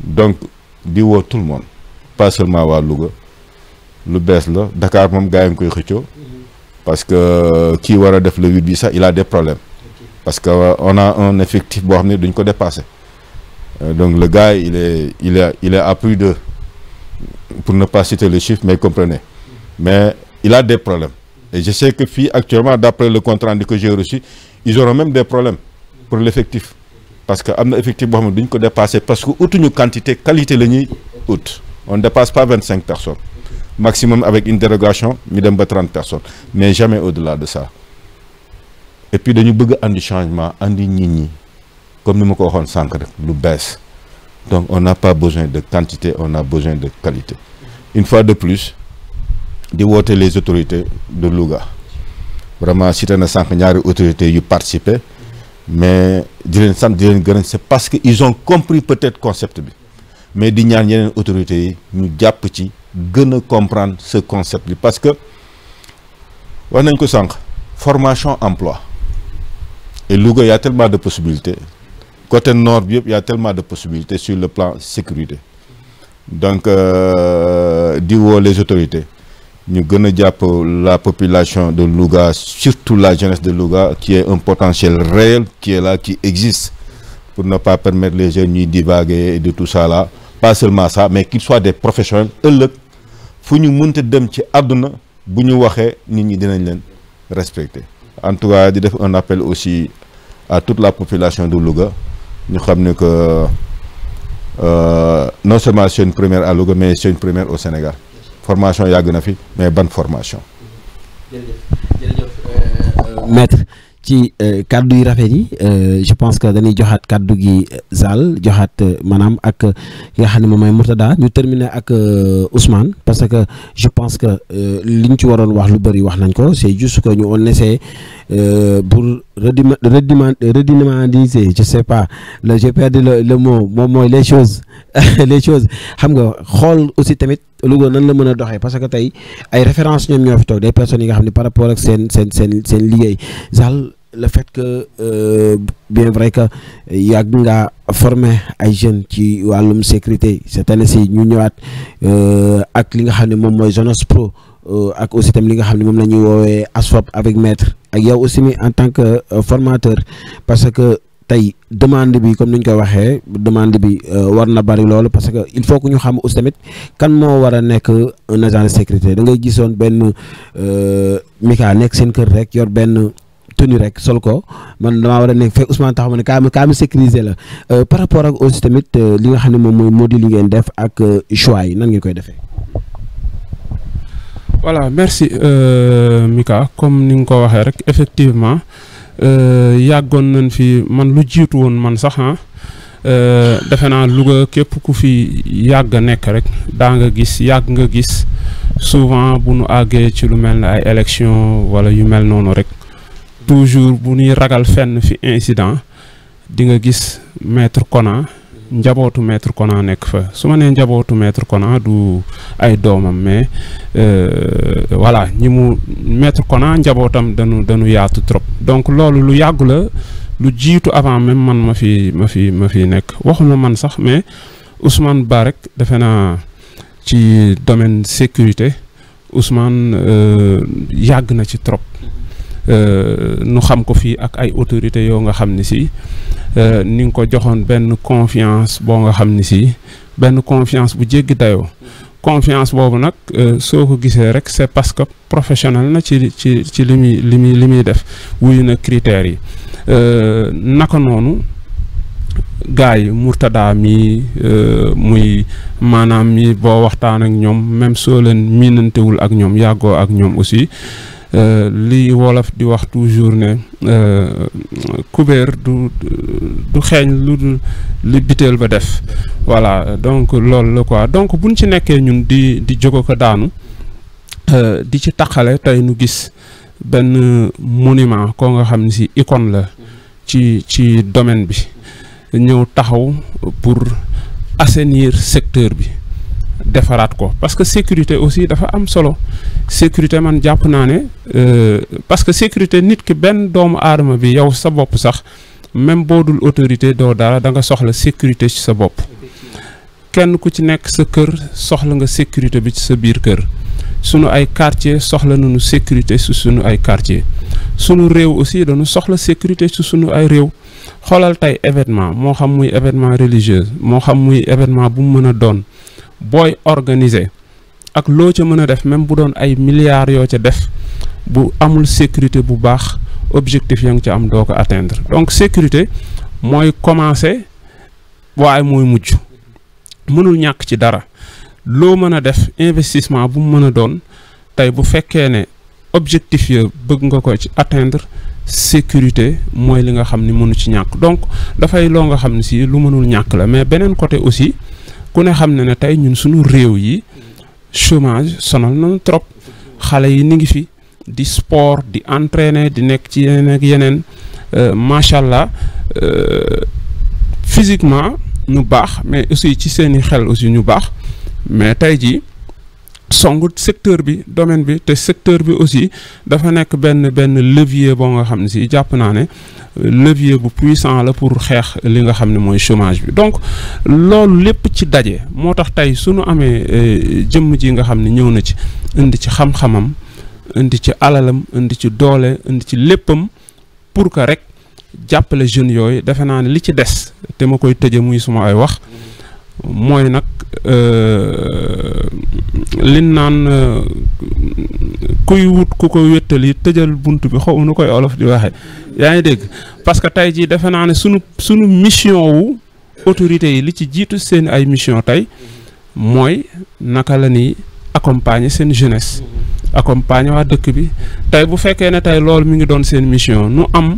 donc di woo tout le monde pas seulement waa Louga lu bees la Dakar moom gars yi ngi koy xëccoo parce que kii war a def le 8 bi sax il a des problèmes parce que on a un effectif boo xam ne duñ ko dépasser donc le gars il est à plus de pour ne pas citer les chiffres mais comprenez mais il a des problèmes et je sais que fii actuellement d'après le compte rendu que j'ai reçu ils auront même des problèmes pour l'effectif parce que am na effectif boo xam ne duñ ko dépasser parce que utuñu qualité la ñuy août on ne dépasse pas 25 personnes maximum avec une dérogation ñu dem ba 30 personnes mais jamais au-delà de ça et puis dañu bëgg andi changement andi nit ñi comme ni ma ko waxoon sànq rek lu bees donc on n'a pas besoin de quantité on a besoin de qualité une fois de plus di woote les autorités de Louga vraiment cité na sànq ñaari autorités yu participer mais di leen sant di leen gërëm c'est parce que ils ont compris peut-être concept bi mais di ñaan yeneen autorités yi ñu jàpp ci gën a comprendre ce concept bi parce que wax nañ ko sànq formation emploi et Louga y a tellement de possibilités côté nord bi yëpp y a tellement de possibilités sur le plan sécurité donc di woo les autorités ñu gën a jàpp la population de Louga surtout la jeunesse de Louga qui est un potentiel réel qui est là qui existe pour ne pas permettre les jeunes ñuy divaguer et de tout ça là pas seulement ça mais qu'ils soient des professionnels ëllëg fu ñu mënta dem ci àdduna bu ñu waxee nit ñi dinañ leen respecter en tout cas di def un appel aussi à toute la population de Louga ñu xam ne que non seulement c'est une première à Louga mais c'est une première au Sénégal formation yàgg na fi mais ban formation. Maître ci kaddu yi rafet yi je pense que dañuy joxaat kaddu gi Zal joxaat maanaam ak nga xam ne moom mooy Mourtada ñu terminer ak Ousmane parce que je pense que liñ ci waroon wax lu bëri wax nañ ko c'est juste que ñu on essaie pour redynamiser je sais pas j'ai perdu le mot moom mooy les choses xam nga xool aussi tamit Louga nan la mën a doxee parce que tey ay références ñoom ñoo fi toog des personnes yi nga xam ne par rapport ak seen liggéey Zal le fait que bien vrai que yàgg nga former ay jeunes ci wàllum sécurité cette année ci ñu ñëwaat ak li nga xam ne moom mooy Zonos Pro ak aussi tam li nga xam ne moom la ñuy woowee ASFOP avec maître ak yow aussi mi en tant que formateur parce que tey demande bi comme ni ñu koy waxee demande bi war na bari loolu parce que il faut que ñu xam aussi tamit kan moo war a nekk un agent de sécurité da ngay gisoon benn Mika nekk seen kër rek yor benn tenue rek sol ko man damaa war a nekk fekk Ousmane taxaw ma ne kaa mi sécuriser la par rapport ak aussi tamit li nga xam ne moom mooy module yi ngeen def ak choix yi nan ngeen koy defee. Voilà merci Mika comme ni nga ko waxee rek effectivement yàggoon nañ fi man lu jiitu woon man sax defe naa Louga képp ku fi yàgg a nekk rek daa nga gis yàgg nga gis souvent bu nu àggee ci lu mel ne ay élection wala yu mel noonu rek toujours bu ñuy ragal fenn fi incident di nga gis maître Kona njabootu maître Kona nekk fa su ma nee njabootu maître Kona du ay doomam mais voilà ñi mu maître Kona njabootam dañu yaatu trop donc loolu lu yàgg la lu jiitu avant même man ma fi nekk waxuma man sax mais Ousmane Ba rek defe naa ci domaine sécurité Ousmane yàgg na ci trop nu xam ko fii ak ay autorités yoo nga xam ni si ni nga ko joxoon benn confiance boo nga xam ni si benn confiance bu jéggi dayoo confiance boobu nag soo ko gisee rek c'est parce que professionnel na ci li muy def wuyu na critères yi naka noonu gars yi Mourtada mi muy maanaam mi boo waxtaan ak ñoom même soo leen miinantewul ak ñoom yàggoo ak ñoom aussi li wolof di wax toujours ne kubéer du xeeñ li biteel ba def voilà donc loolu la quoi donc buñ ci nekkee ñun di jógo ko daanu di ci taqale tey nu gis benn monument koo nga xam ne si icône la ci domaine bi ñëw taxaw pour assainir secteur bi defaraat ko parce que sécurité aussi dafa am solo sécurité man jàpp naa ne parce que sécurité nit ki benn doomu aadama bi yow sa bopp sax même boo dul autorité doo dara da nga soxla sécurité ci sa bopp kenn ku ci nekk sa kër soxla nga sécurité bi ci sa biir kër sunu ay quartier soxla nañu sécurité ci sunu ay quartier sunu réew aussi dañu soxla sécurité ci sunu ay réew xoolal tey événement moo xam muy événement religieux moo xam muy événement bu mu mën a doon booy organiser ak loo ca mën a def même bu doon ay milliards yoo ca def bu amul sécurité bu baax objectif ya nga ca am doo ko atteindre donc sécurité mooy commencer waaye mooy mujj mënul ñàkk ci dara loo mën a def investissement bu mu mën a doon tey bu fekkee ne objectif ya bëgg nga ko ci atteindre sécurité mooy li nga xam ni mënu ci ñàkk donc dafay loo nga xam ne si lu mënul ñàkk la mais beneen côté aussi ku ne xam ne tey ñun suñu réew yi chômage sonal nañu trop xale yi ni ngi fi di sport di entraîner di nekk ci yeneen ak yeneen macha allah physiquement ñu baax mais aussi ci seeni xel aussi ñu baax mais tey jii songu secteur bi domaine bi te secteur bi aussi dafa nekk benn levier boo nga xam ne si jàpp naa ne levier bu puissant la pour xeex li nga xam ne mooy chômage bi donc loolu lépp ci daje moo tax tey suñu amee jëmm ji nga xam ne ñëw na ci indi ci xam-xamam indi ci alalam indi ci doole indi ci léppam pour que rek jàppale jeunes yooyu defe naa ne li ci des te ma koy tëje muy suma ay wax mooy nag lin naan kuy wut ku ko wéttali tëjal bunt bi xaw nu koy olof di waxe yaa ngi dégg parce que tey jii defe naa ne sunu mission wu autorités yi li ci jiitu seen ay mission tey mooy naka la ni accompagner seen jeunesse accompagner waa dëkk bi tey bu fekkee ne tey loolu mi ngi doon seen mission nu am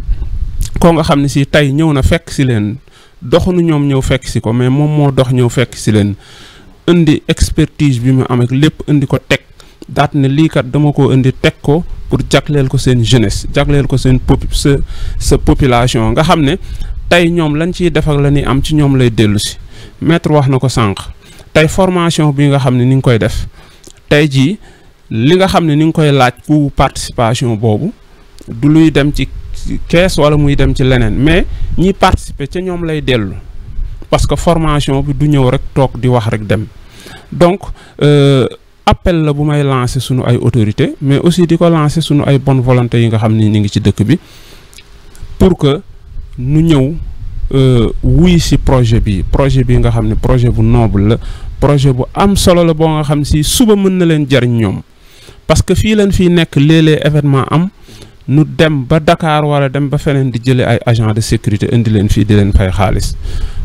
koo nga xam ne si tey ñëw na fekk si leen doxunu ñoom ñëw fekk si ko mais moom moo dox ñëw fekk si leen indi expertise bi mu am ak lépp indi ko teg daat ne lii kat dama ko indi teg ko pour jagleel ko seen jeunesse jagleel ko seen sa population nga xam ne tey ñoom lañ ciy def ak la ñuy am ci ñoom lay dellu si maître wax na ko sànq tey formation bi nga xam ne ni nga koy def tey jii li nga xam ne ni nga koy laaj ku participation boobu du luy dem ci kees wala muy dem ci leneen mais ñiy participer ca ñoom lay dellu parce que formation bi du ñëw rek toog di wax rek dem donc appel la bu may lancer sunu ay autorités mais aussi di ko lancer sunu ay bonne volonté yi nga xam ni ñu ngi ci dëkk bi pour que nu ñëw wuy si projet bi nga xam ne projet bu noble la projet bu am solo la boo nga xam si suba mën na leen jariñ ñoom parce que fii leen fii nekk léeg-léeg événement am nu dem ba Dakar wala dem ba feneen di jëlee ay agent de sécurité indi leen fii di leen fay xaalis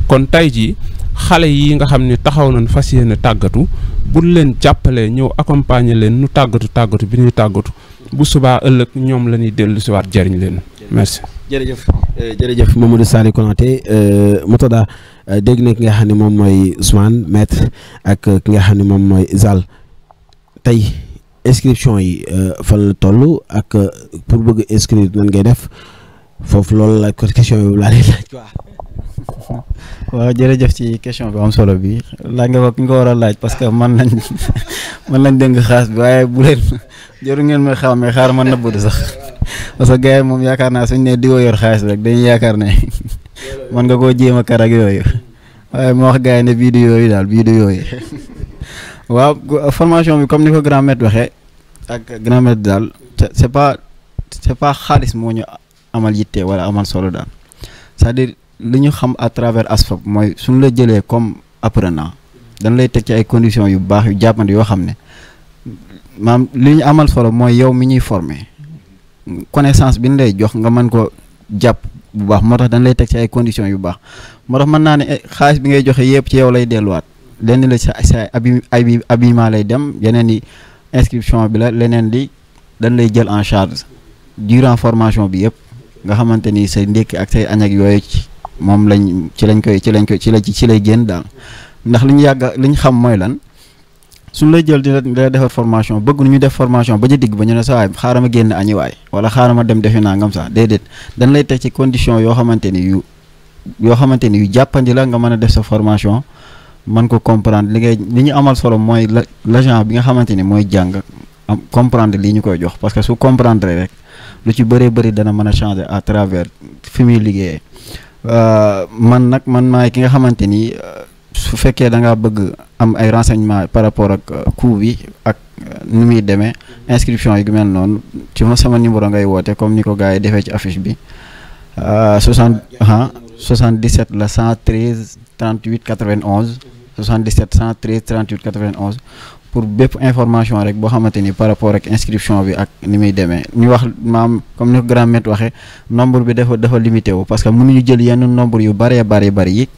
kon tey jii xale yi nga xam ne taxaw nañ fas yéene tàggatu bu leen jàppalee ñëw accompagner leen nu tàggatu bi ñuy tàggatu bu subaa ëllëg ñoom la ñuy dellu si waat jariñ leen merci. jërëjëf Mamadou Saliou Konaté Mourtada dégg na ki nga xam ne moom mooy Ousmane Maître ak ki nga xam ne moom mooy Zal tey inscription yi fan la toll ak pour bëgg inscrire nan ngay def foofu loolu la question yi laa lay laaj quoi. waaw jërëjëf ci question bi am solo bi laaj nga ko ki nga war a laaj parce que man lañ dénk xaas bi waaye bu leen jëru ngeen may xàmmee xaar ma nëbbatu sax parce que gars yi moom yaakaar naa suñ ne diwoo yor xaalis rek dañuy yaakaar ne man nga koo jéem a kar ak yooyu waaye ma wax gars yi ne vidéo yi daal vidéo yi waaw formation bi comme ni ko grand maître waxee ak grand maître daal c'est pas xaalis moo ñu amal yitte wala amal solo daal c'est-à-dire li ñu xam à travers ASFOP mooy suñu la jëlee comme apprenant dañ lay teg ci ay conditions yu baax yu jàppandi yoo xam ne maam li ñu amal solo mooy yow mi ñuy former connaissance bi ñu lay jox nga mën ko jàpp bu baax moo tax dañ lay teg ci ay conditions yu baax moo tax mën naa ne xaalis bi ngay joxe yëpp ci yow lay delluwaat lenn la sa habillement lay dem yeneen yi inscription bi la leneen li dañ lay jël en charge durant formation bi yëpp nga xamante ni say ndékki ak say añ ak yooyu moom ci lay génn daal ndax li ñu xam mooy lan suñ lay jël dina defar formation bëgg ñu def formation ba ci digg ba ñu ne sa waay xaaral ma génn añi waay wala xaaral ma dem defi nangam sax déedéet dañ lay teg ci condition yoo xamante ni yu jàppandi la nga mën a def sa formation mën ko comprendre li ñu amal solo mooy l'agent bi nga xamante ni mooy jàng comprendre lii ñu koy jox parce que su comprendre rek lu ci bëree bëri dana mën a changer à travers fi muy liggéeyee man maay ki nga xamante ni su fekkee da ngaa bëgg am ay renseignements par rapport ak coût bi ak nu muy demee inscription yi gu mel noonu ci sama numéro ngay woote comme ni ko gars yi defee ci affiche bi 77 la 113 38 91 77 113 38 91 pour bépp information rek boo xamante ni par rapport ak inscription bi ak ni muy demee ñu wax maam comme ni ko grand maître waxee nombre bi dafa limité wu parce que mënuñu jël yenn nombre yu bëree bëri yi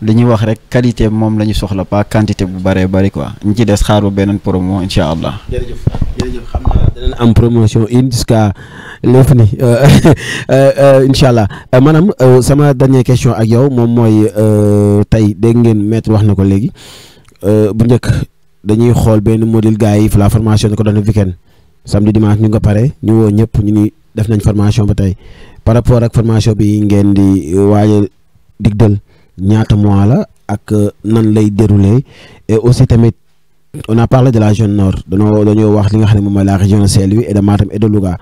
li ñuy wax rek qualité moom la ñu soxla pas quantité bu bëree bëri quoi ñu ci des xaar ba beneen promo incha allah. jërëjëf xam naa danañ am promotion jusqu'à lépp ni incha allah maanaam sama dernière question ak yow moom mooy tey dégg ngeen maître wax na ko léegi bu njëkk dañuy xool benn module gars yi la formation ni ko doon weekend samedi dimanche ñu nga pare ñu woo ñëpp ñu ni def nañ formation ba tey par rapport ak formation bi ngeen di waaye digdal ñaata mois la ak nan lay dérouler et aussi tamit on a parlé de la zone nord dañoo wax li nga xam ne moom mooy la région de Saint-Louis et de Matam et de Louga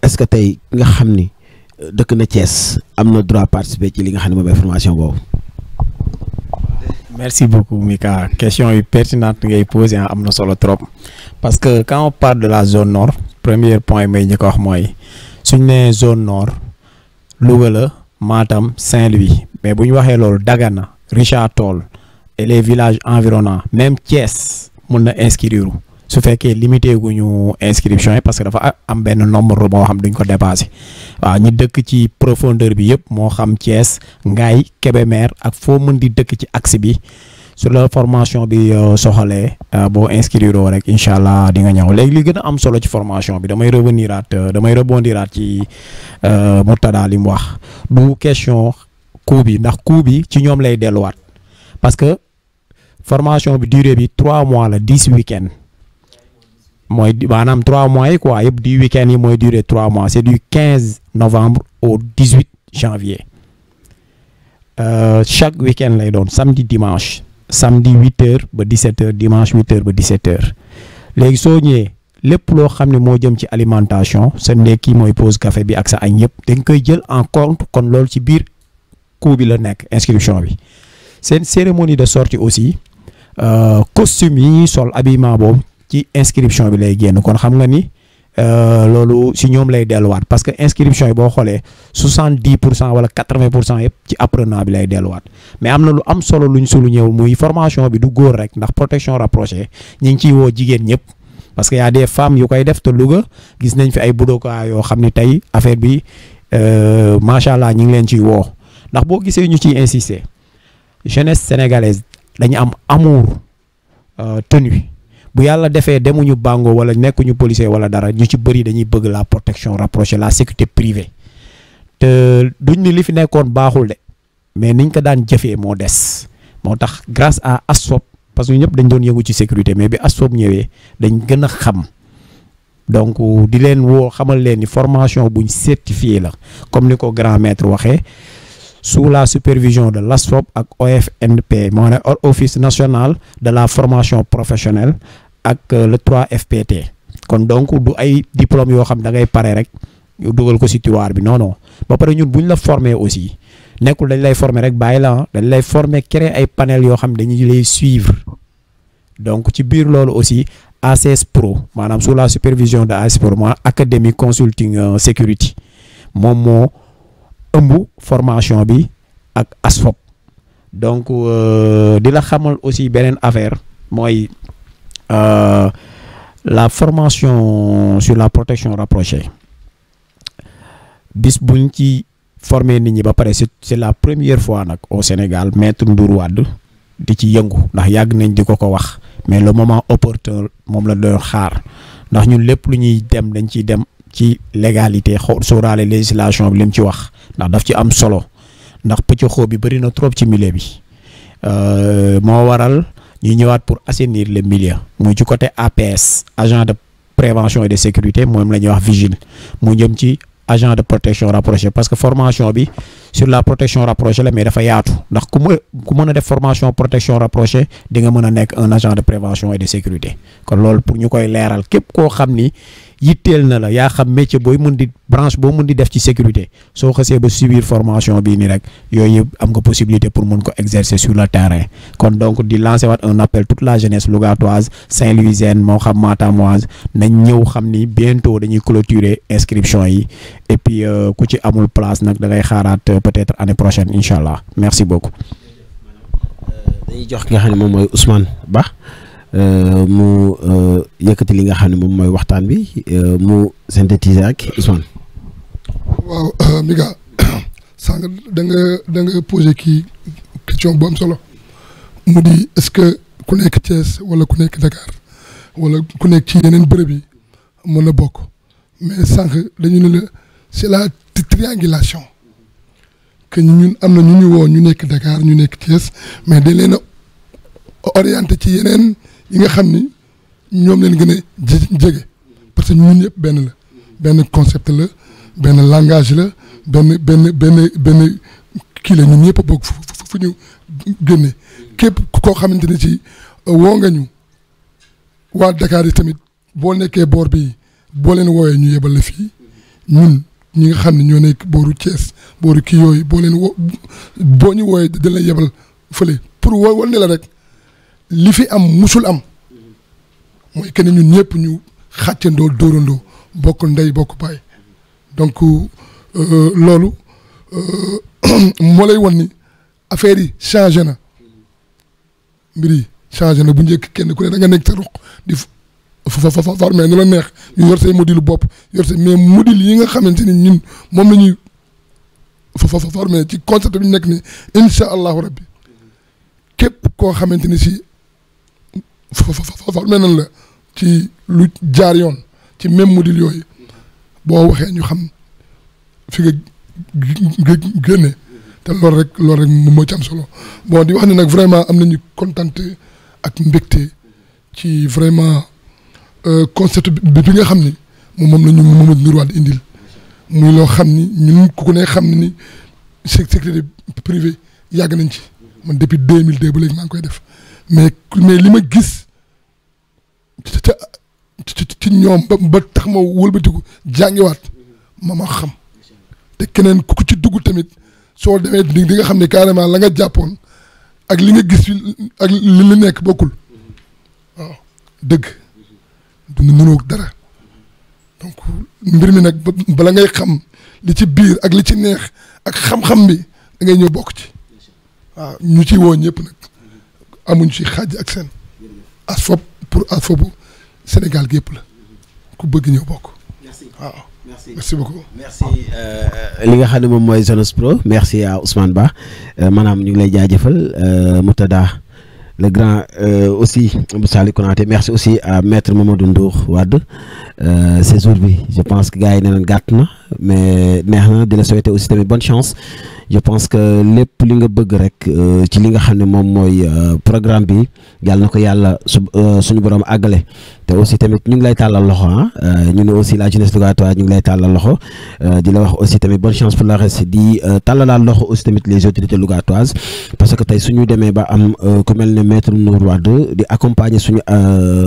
est-ce que tey nga xam ni dëkk na Thiès am na droit participer ci li nga xam ne moom mooy formation boobu. Merci beaucoup Mika, question est pertinente ngay poser am na solo trop parce que quand on parle de la zone nord premier point may ñu ko wax mooy suñ nee zone nord Louga la Matam Saint-Louis mais bu ñu waxee loolu Dagana Richard Toll et les villages environnants même Thiès mun na inscrire su fekkee limité guñu inscription yi parce que dafa am benn nombre moo xam duñ ko dépassé waaw ñi dëkk ci profondeur bi yëpp moo xam Thiès Ngaye Kébémer ak foo mën di dëkk ci axe bi sur la formation bi soxalee boo inscrire rek incha allah di nga ñëw léegi li gën a am solo ci formation bi damay rebondiraat ci Murtada li mu wax du question coût bi ndax coût bi ci ñoom lay delluwaat parce que formation bi durée bi 3 mois la 10 week-end mooy maanaam 3 mois yi quoi yëpp 10 week-end yi mooy durée 3 mois c'est du 15 novembre au 18 janvier chaque week-end lay doon samedi dimanche samedi 8h ba 17h dimanche 8h ba 17h léegi soo ñëwee lépp loo xam ne moo jëm ci alimentation sa ndekki mooy pause café bi ak sa añ yëpp dañ koy jël en compte kon loolu ci biir coût bi la nekk inscription bi seen cérémonie de sortie aussi costume yi ñuy sol habillement boobu ci inscription bi lay génn kon xam nga ni loolu si ñoom lay delluwaat parce que inscription yi boo xoolee 70% wala 80% yëpp ci apprenant bi lay delluwaat mais am na lu am solo luñ sulu ñëw muy formation bi du góor rek ndax protection rapprochée ñi ngi ciy woo jigéen ñëpp parce que y a des femmes yu koy def te Louga gis nañ fi ay budoka yoo xam ne tey affaire bi macha allah ñi ngi leen ciy woo ndax boo gisee ñu ciy insister jeunesse sénégalaise dañu am amour tenue bu yàlla defee demuñu bango wala nekkuñu policier wala dara ñu ci bëri dañuy bëgg la protection rapprochée la sécurité privée te duñ ni li fi nekkoon baaxul de mais niñ ko daan jëfee moo des moo tax grâce à ASFOP parce que ñëpp dañ doon yëngu ci sécurité mais bi ASFOP ñëwee dañ gën a xam donc di leen woo xamal leen ni formation buñ certifié la comme ni ko grand maître waxee sous la supervision de l'ASFOP ak OFNP moo ne office national de la formation professionnelle ak le 3FPT kon donc du ay diplôme yoo xam da ngay pare rek dugal ko ci tiroir bi non non ba pare ñun buñ la former aussi nekkul dañ lay former rek bàyyi la dañ lay former créer ay panel yoo xam dañuy lay suivre donc ci biir loolu aussi ACS Pro maanaam sous la supervision de ACS Pro maanaam Academy Consulting Security moom moo ëmb formation bi ak ASFOP donc di la xamal aussi beneen affaire mooy la formation sur la protection rapprochée bis buñ ci former nit ñi ba pare c'est la première fois nag au Sénégal maître Ndour Wade di ci yëngu ndax yàgg nañ di ko wax mais le moment opportun moom la doon xaar ndax ñun lépp lu ñuy dem dañ ciy dem ci légalité sóoraale législation bi lim ci wax ndax daf ci am solo ndax pëcc xoo bi bëri na trop ci milieu bi moo waral ñu ñëwaat pour assainir le milieu muy ci côté APS agent de prévention et de sécurité moom la ñuy wax vigile mu jëm ci agent de protection rapprochée parce que formation bi sur la protection rapprochée la mais dafa yaatu ndax ku mën a def formation protection rapprochée di nga mën a nekk un agent de prévention et de sécurité kon loolu pour ñu koy leeral képp koo xam ni yitteel na la yaa xam métier booy mën di branche boo mën di def ci sécurité soo xasee ba subir formation bii nii rek yooyu yëpp am nga possibilité pour mën ko exercer sur le terrain kon donc di lancer waat un appel toute la jeunesse lougatoise saint-louisienne moo xam matamoise nañ ñëw xam ni bientôt dañuy clôturer inscription yi et puis ku ci amul place nag da ngay xaaraat peut-être année prochaine incha allah merci beaucoup. dañuy jox ki nga xam ne moom mooy Ousmane Ba mu yëkkati li nga xam ne moom mooy waxtaan bi mu synthétiser ak Ousmane. waaw Mika sànq da nga posé kii question bu am solo mu di est-ce que ku nekk Thiès wala ku nekk Dakar wala ku nekk ci yeneen bërëb yi mën na bokk mais sànq dañu ne la c'est la triangulation que ñun am na ñu woo ñu nekk Dakar ñu nekk Thiès mais dañ leen a orienté ci yeneen yi nga xam ni ñoom leen gën a jege parce que ñun ñëpp benn la benn concept la benn langage la benn kii la ñun ñëpp a bokk fu ñu génne képp koo xamante ni ci woo nga ñu waa Dakar yi tamit boo nekkee boor bi boo leen wooyee ñu yebal la fii ñun ñi nga xam ne ñoo nekk booru Thiès booru kii yooyu boo leen boo ñu wooyee dañ la yebal fële pour wal ne la rek li fi am musul am mooy que ñun ñëpp ñu xàccandoo dóorandoo bokk ndey bokk baay donc loolu moo lay wan ni affaire yi changé na mbir yi changé na bu njëkk kenn ku ne da nga nekk sa ruq di formé nu la neex ñu yor say module bopp yor say mais module yi nga xamante ni ñun moom la ñuy formé ci concept bi ñu nekk ni incha allahu rabbi képp koo xamante ni si formé nañ la ci lu jaar yoon ci même module yooyu boo waxee ñu xam fi nga génne te loolu rek moo ci am solo bon di wax ne nag vraiment am nañu kontante ak mbégte ci vraiment concept bi nga xam ni moom la ñu Mamadou Ndour Wade indil muy loo xam ni ñun ku ne xam ni sécurité privée yàgg nañ ci man depuis 2002 ba léegi maa ngi koy def mais li ma gis ci ñoom ba tax ma wëlbatiku jàngiwaat ma xam te keneen ku ci dugg tamit soo demee di nga xam ne carrément la nga jàppoon ak li nga gis ak li nekk bokkul waaw dëgg du nunoo dara donc mbir mi nag bala ngay xam li ci biir ak li ci neex ak xam-xam bi da ngay ñëw bokk ci waaw ñu ci woo ñëpp nag amuñ ci xaaj ak seen ASFOP pour ASFOP Sénégal gi yëpp la ku bëgg ñëw bokk waaw. merci beaucoup merci li nga xam ne moom mooy Zonos Pro merci à Ousmane Ba maanaam ñu ngi lay jaajëfal Moutada le grand aussi Sali Konaté merci aussi à maître Mamadou Ndour Wade séjour bi je pense que gars yi nee nañ gàtt na mais neex na di la souhaiter aussi tamit bonne chance je pense que lépp li nga bëgg rek ci li nga xam ne moom mooy programme bi yàlla na ko yàlla suñu borom àggale te aussi tamit ñu ngi lay tàllal loxo ñu ne aussi la jeunesse lugatoise ñu ngi lay tàllal loxo di la wax aussi tamit bonne chance pour le reste di tàllalaal loxo aussi tamit les autorités lugatoises parce que tey suñu demee ba am ku mel ne maître Ndour Wade di accompagner suñu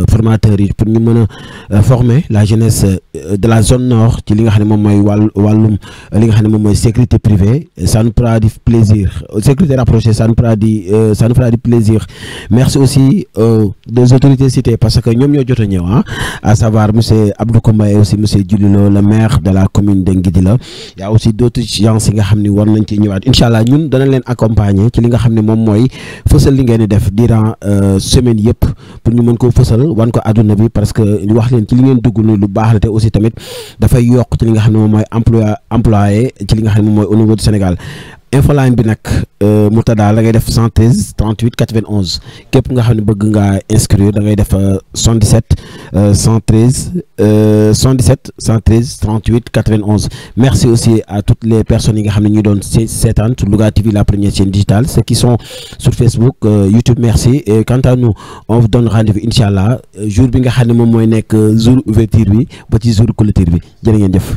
formateurs yi pour ñu mën a former la jeunesse de la zone nord ci li nga xam ne moom mooy wàllum li nga xam ne moom mooy sécurité privée ça nous fera du plaisir sécurité rapprochée ça nous fera du plaisir merci aussi des autorités citées parce que ñoom ñoo jot a ñëw à savoir monsieur Abdou Koumba et aussi monsieur Djulilo le maire de la commune de Nguidila y a aussi d'autres gens yi nga xam ni war nañ ci ñëwaat incha allah ñun danañ leen accompagner ci li nga xam ne moom mooy fësal li ngeen di def durant semaine yëpp pour ñu mën koo fësal wan ko àdduna bi parce que ñu wax leen ci li ngeen dugg ni lu baax la te aussi tamit dafay yokk ci li nga xam ne moom mooy employé ci li nga xam ne moom mooy au niveau du Sénégal infoline bi nag Moutada la ngay def 113 38 91 képp nga xam ne bëgg ngaa inscrire da ngay def 77 113 38 91 merci aussi à toutes les personnes yi nga xam ne ñu doon seetaan sur Louga TV la première chaîne digitale ceux qui sont sur Facebook YouTube merci et quant à nous on vous donne rendez-vous incha allah jour bi nga xam ne moom mooy nekk jour ouverture bi ba ci jour clôture bi jërë ngeen jëf